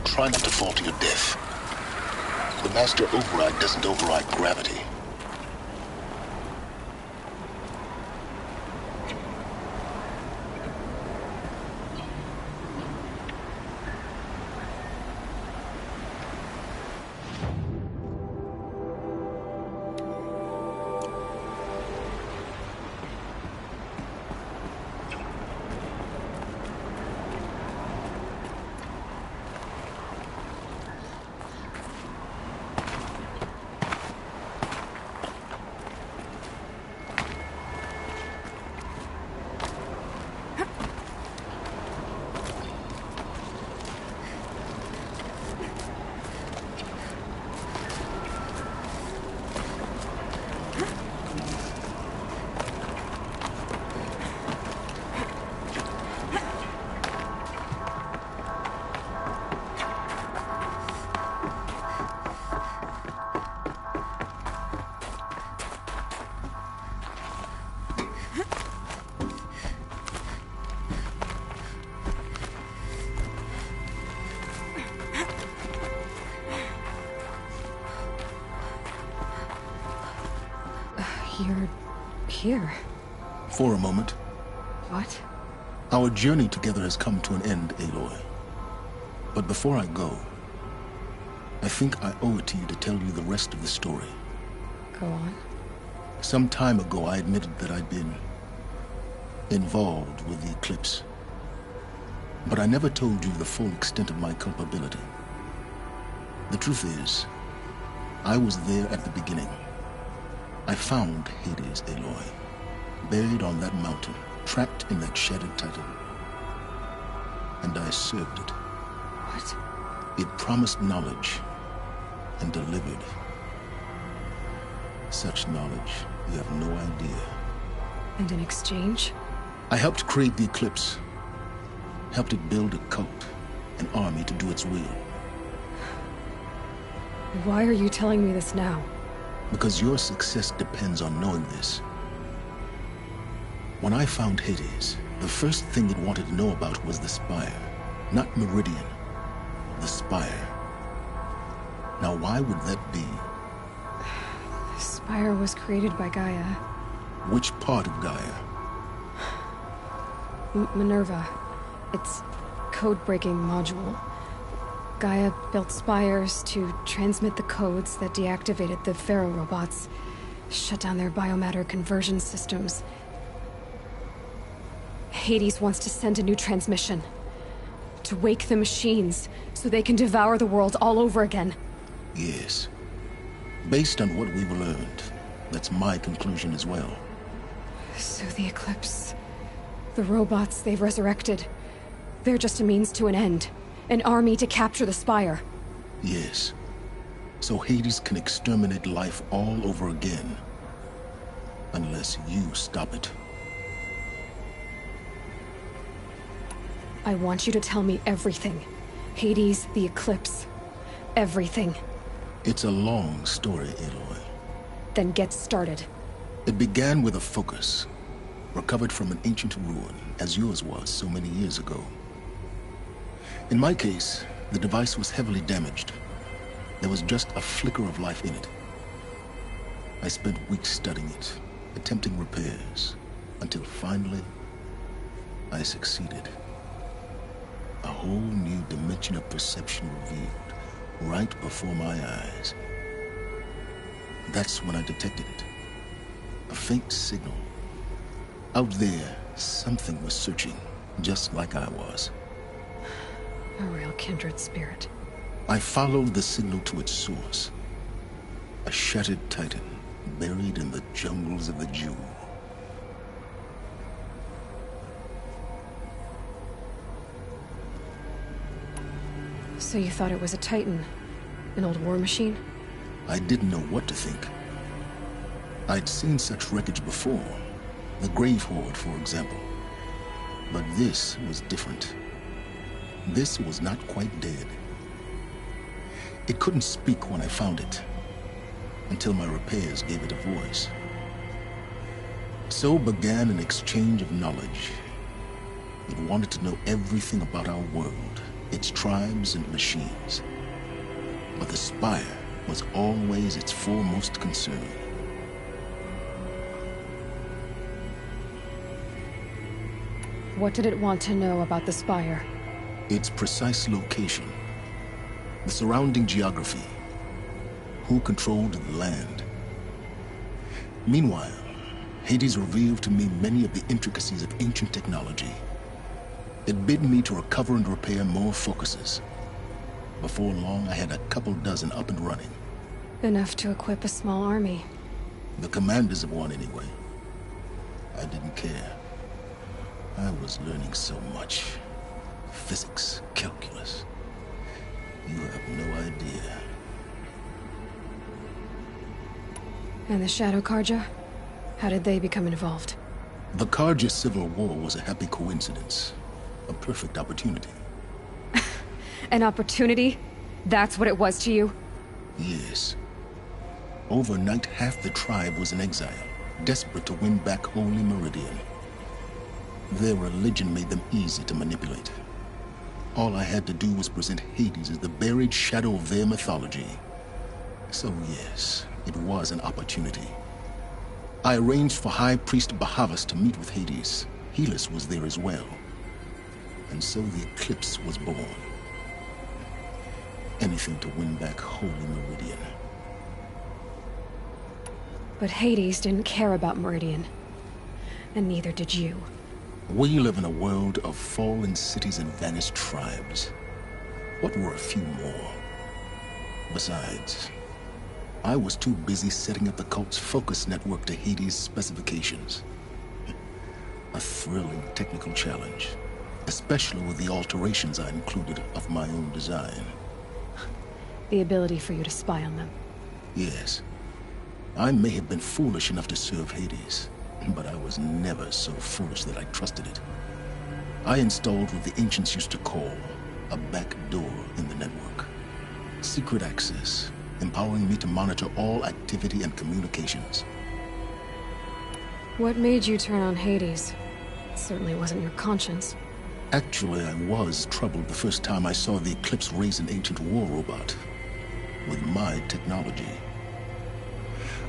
Try not to fall to your death. The Master Override doesn't override gravity. You're here. For a moment. What? Our journey together has come to an end, Aloy. But before I go, I think I owe it to you to tell you the rest of the story. Go on. Some time ago, I admitted that I'd been involved with the eclipse. But I never told you the full extent of my culpability. The truth is, I was there at the beginning. I found Hades, Aloy, buried on that mountain, trapped in that shattered titan. And I served it. What? It promised knowledge and delivered. Such knowledge, you have no idea. And in exchange? I helped create the Eclipse. Helped it build a cult, an army to do its will. Why are you telling me this now? Because your success depends on knowing this. When I found Hades, the first thing it wanted to know about was the Spire. Not Meridian. The Spire. Now why would that be? The Spire was created by Gaia. Which part of Gaia? Minerva. Its code-breaking module. Gaia built spires to transmit the codes that deactivated the Pharaoh robots, shut down their biomatter conversion systems. Hades wants to send a new transmission. To wake the machines, so they can devour the world all over again. Yes. Based on what we've learned, that's my conclusion as well. So the Eclipse... the robots they've resurrected... they're just a means to an end. An army to capture the Spire. Yes. So Hades can exterminate life all over again. Unless you stop it. I want you to tell me everything. Hades, the Eclipse. Everything. It's a long story, Aloy. Then get started. It began with a focus. Recovered from an ancient ruin, as yours was so many years ago. In my case, the device was heavily damaged. There was just a flicker of life in it. I spent weeks studying it, attempting repairs, until finally, I succeeded. A whole new dimension of perception revealed, right before my eyes. That's when I detected it. A faint signal. Out there, something was searching, just like I was. A real kindred spirit. I followed the signal to its source. A shattered titan, buried in the jungles of the Jewel. So you thought it was a titan? An old war machine? I didn't know what to think. I'd seen such wreckage before. The Grave Horde, for example. But this was different. This was not quite dead. It couldn't speak when I found it, until my repairs gave it a voice. So began an exchange of knowledge. It wanted to know everything about our world, its tribes and machines. But the Spire was always its foremost concern. What did it want to know about the Spire? Its precise location, the surrounding geography, who controlled the land. Meanwhile, Hades revealed to me many of the intricacies of ancient technology. It bid me to recover and repair more focuses. Before long, I had a couple dozen up and running. Enough to equip a small army. The commanders of one, anyway. I didn't care. I was learning so much. Physics, calculus. You have no idea. And the Shadow Karja? How did they become involved? The Karja Civil War was a happy coincidence. A perfect opportunity. An opportunity? That's what it was to you? Yes. Overnight, half the tribe was in exile, desperate to win back Holy Meridian. Their religion made them easy to manipulate. All I had to do was present Hades as the buried shadow of their mythology. So yes, it was an opportunity. I arranged for High Priest Bahavas to meet with Hades. Helis was there as well. And so the Eclipse was born. Anything to win back Holy Meridian. But Hades didn't care about Meridian. And neither did you. We live in a world of fallen cities and vanished tribes. What were a few more? Besides, I was too busy setting up the cult's focus network to Hades' specifications. A thrilling technical challenge, especially with the alterations I included of my own design. The ability for you to spy on them. Yes. I may have been foolish enough to serve Hades, but I was never so foolish that I trusted it. I installed what the ancients used to call a back door in the network. Secret access, empowering me to monitor all activity and communications. What made you turn on Hades? It certainly wasn't your conscience. Actually, I was troubled the first time I saw the Eclipse raise an ancient war robot with my technology.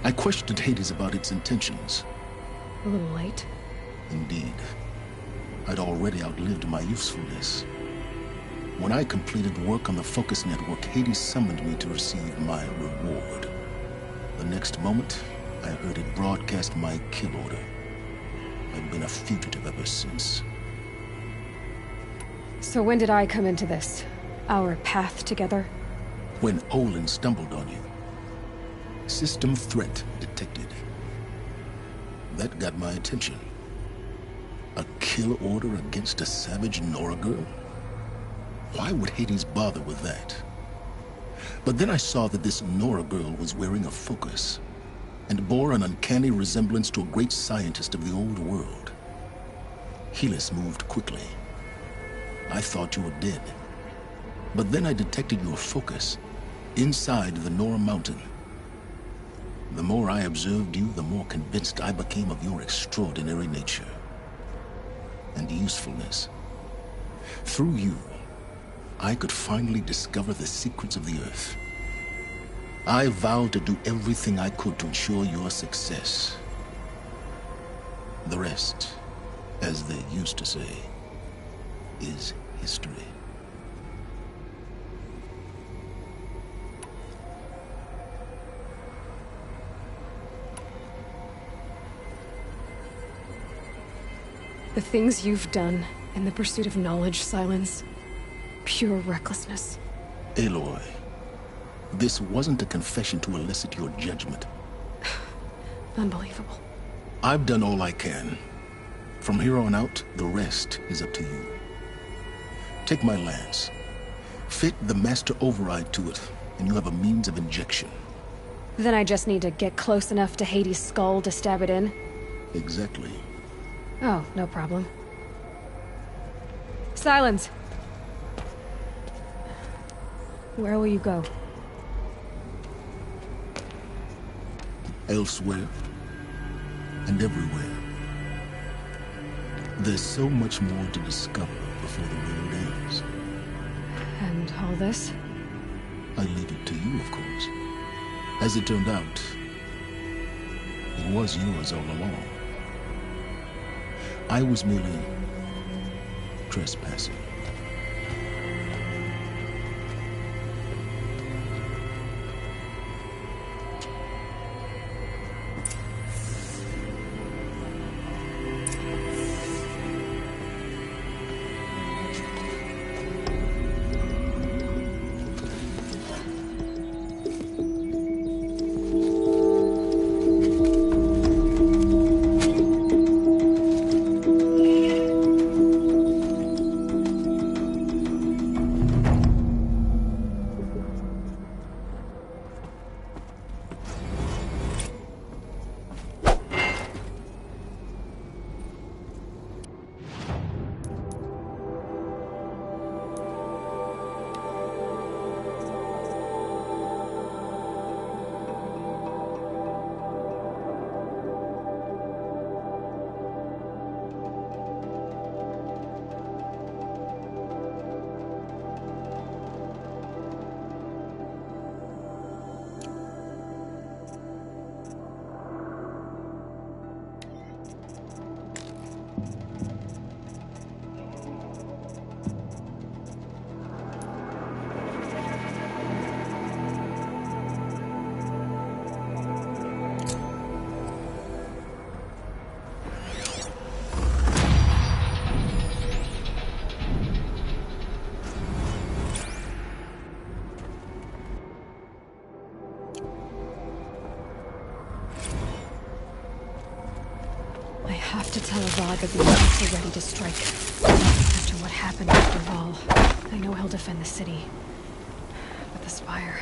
I questioned Hades about its intentions. A little late. Indeed. I'd already outlived my usefulness. When I completed work on the Focus Network, Hades summoned me to receive my reward. The next moment, I heard it broadcast my kill order. I've been a fugitive ever since. So when did I come into this? Our path together? When Olin stumbled on you. System threat detected. That got my attention. A kill order against a savage Nora girl? Why would Hades bother with that? But then I saw that this Nora girl was wearing a focus, and bore an uncanny resemblance to a great scientist of the old world. Helis moved quickly. I thought you were dead. But then I detected your focus inside the Nora mountain. The more I observed you, the more convinced I became of your extraordinary nature and usefulness. Through you, I could finally discover the secrets of the Earth. I vowed to do everything I could to ensure your success. The rest, as they used to say, is history. The things you've done in the pursuit of knowledge, Silence. Pure recklessness. Aloy, this wasn't a confession to elicit your judgment. Unbelievable. I've done all I can. From here on out, the rest is up to you. Take my lance. Fit the master override to it, and you have a means of injection. Then I just need to get close enough to Hades' skull to stab it in? Exactly. Oh, no problem. Silence! Where will you go? Elsewhere. And everywhere. There's so much more to discover before the world ends. And all this? I leave it to you, of course. As it turned out, it was yours all along. I was merely trespassing. I have to tell Avad that the Empress are ready to strike. After what happened after Val, I know he'll defend the city. But the Spire...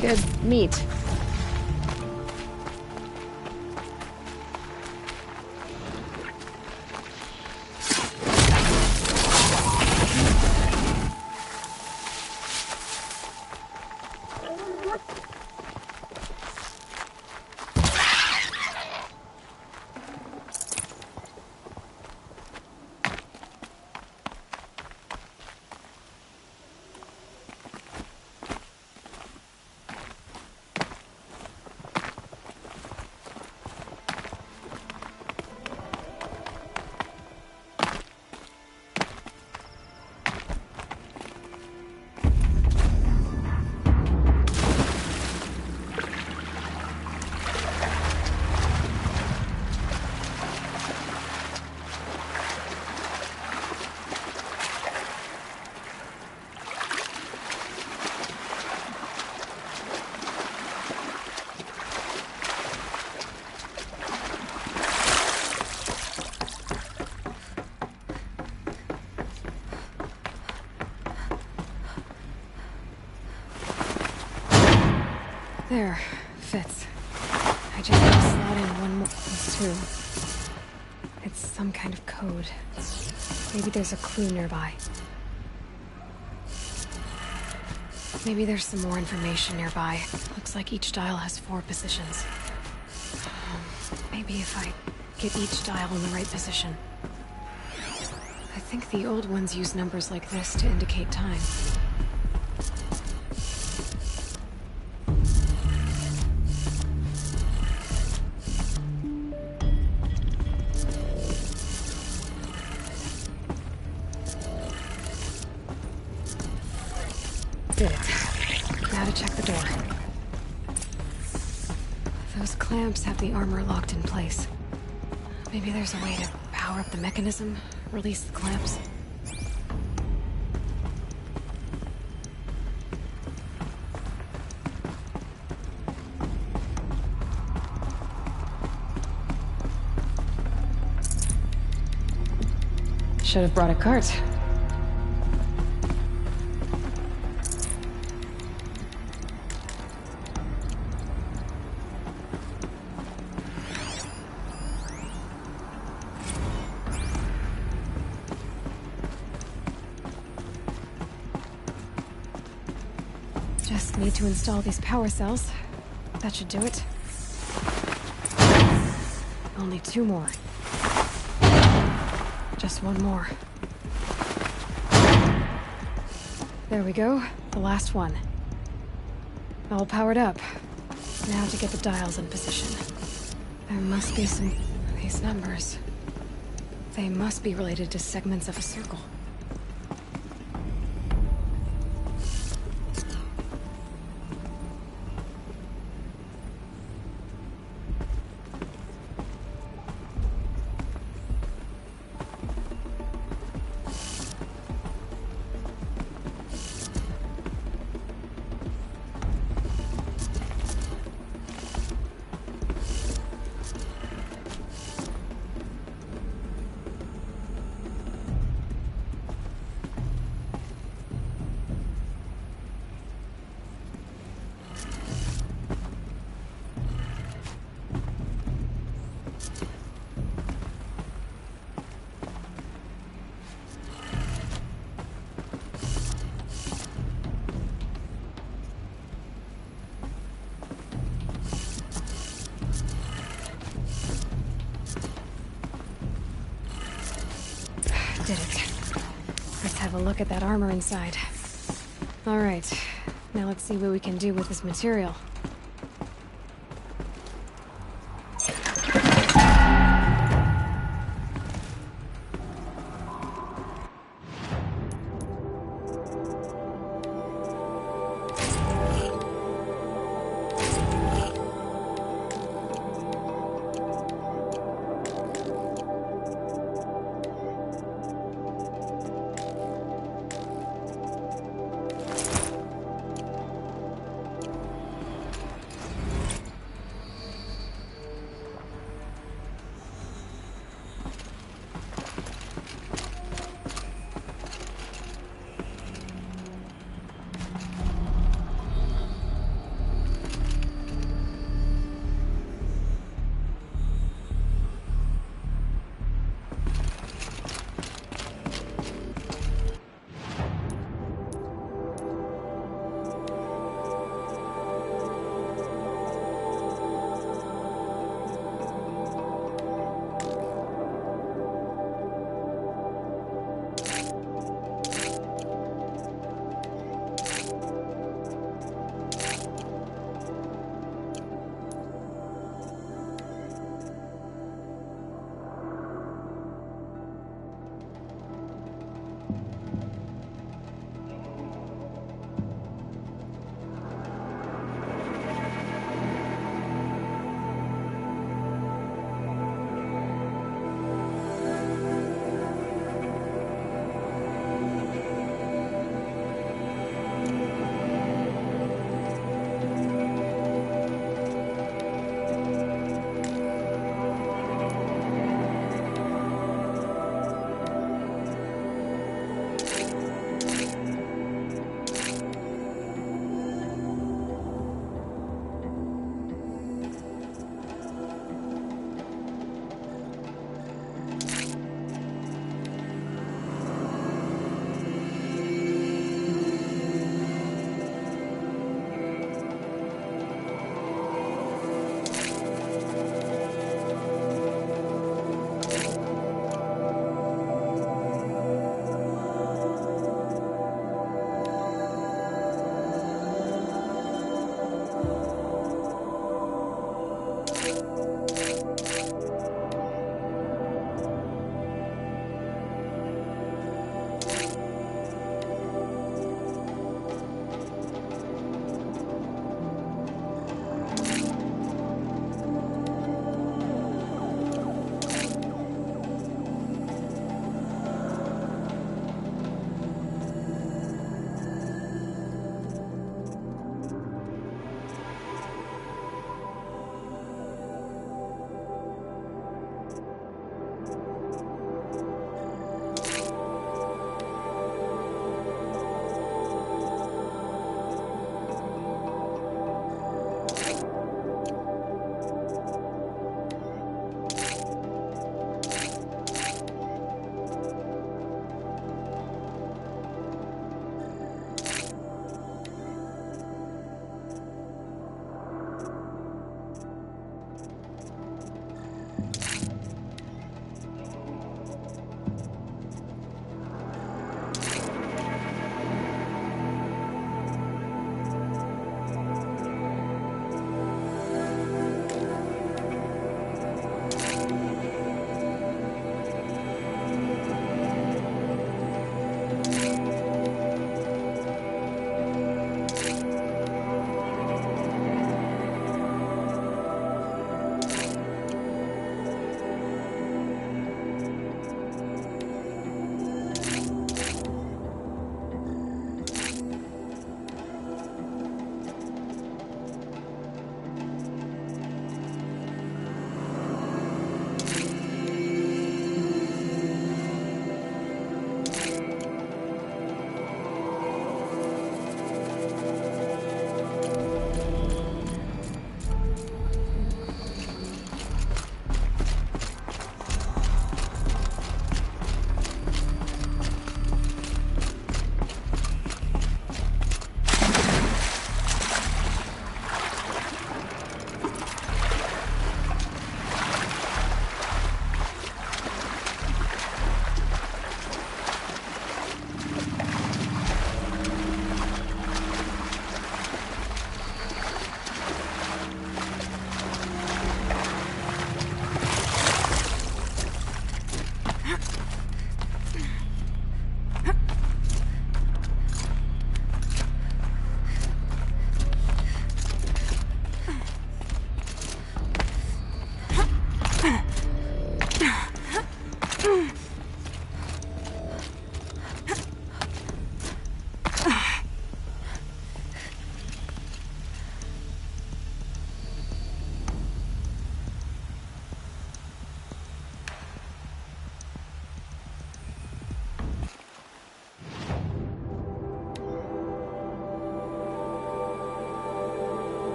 Good meat. There. Fits. I just need to slot in one more. It's two. It's some kind of code. Maybe there's a clue nearby. Maybe there's some more information nearby. Looks like each dial has 4 positions. Maybe if I get each dial in the right position. I think the old ones use numbers like this to indicate time. Did it. Now to check the door. Those clamps have the armor locked in place. Maybe there's a way to power up the mechanism, release the clamps. Should have brought a cart. Just need to install these power cells. That should do it. Only 2 more. Just 1 more. There we go. The last one. All powered up. Now to get the dials in position. There must be some... these numbers. They must be related to segments of a circle. Did it. Let's have a look at that armor inside. All right. Now let's see what we can do with this material.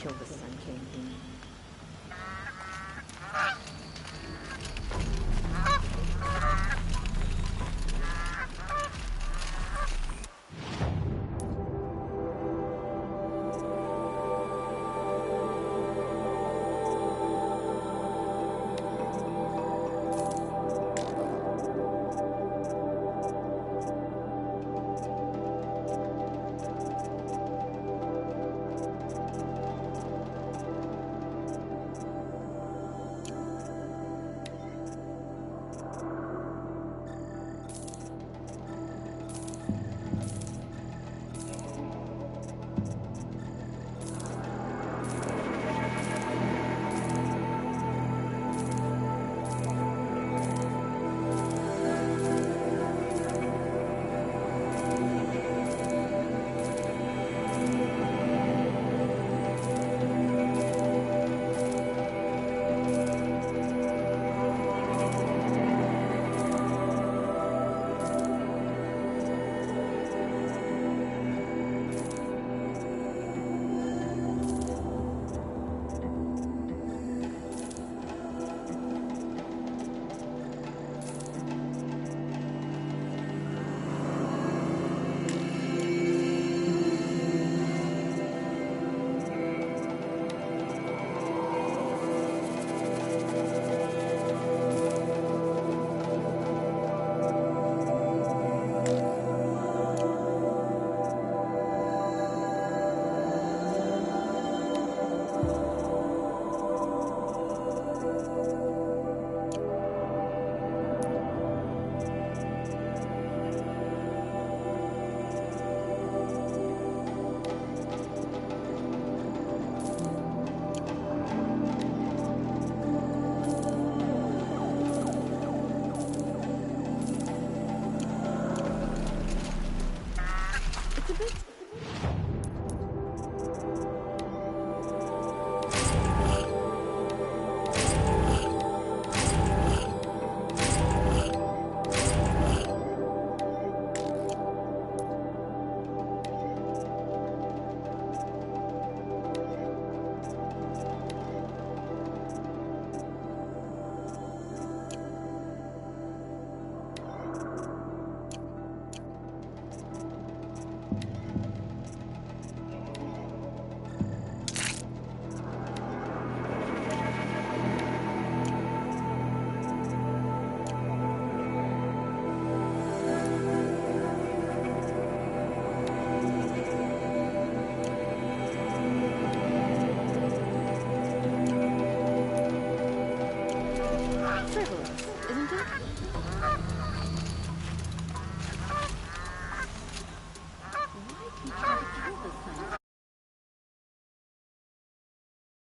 kill the Sun King.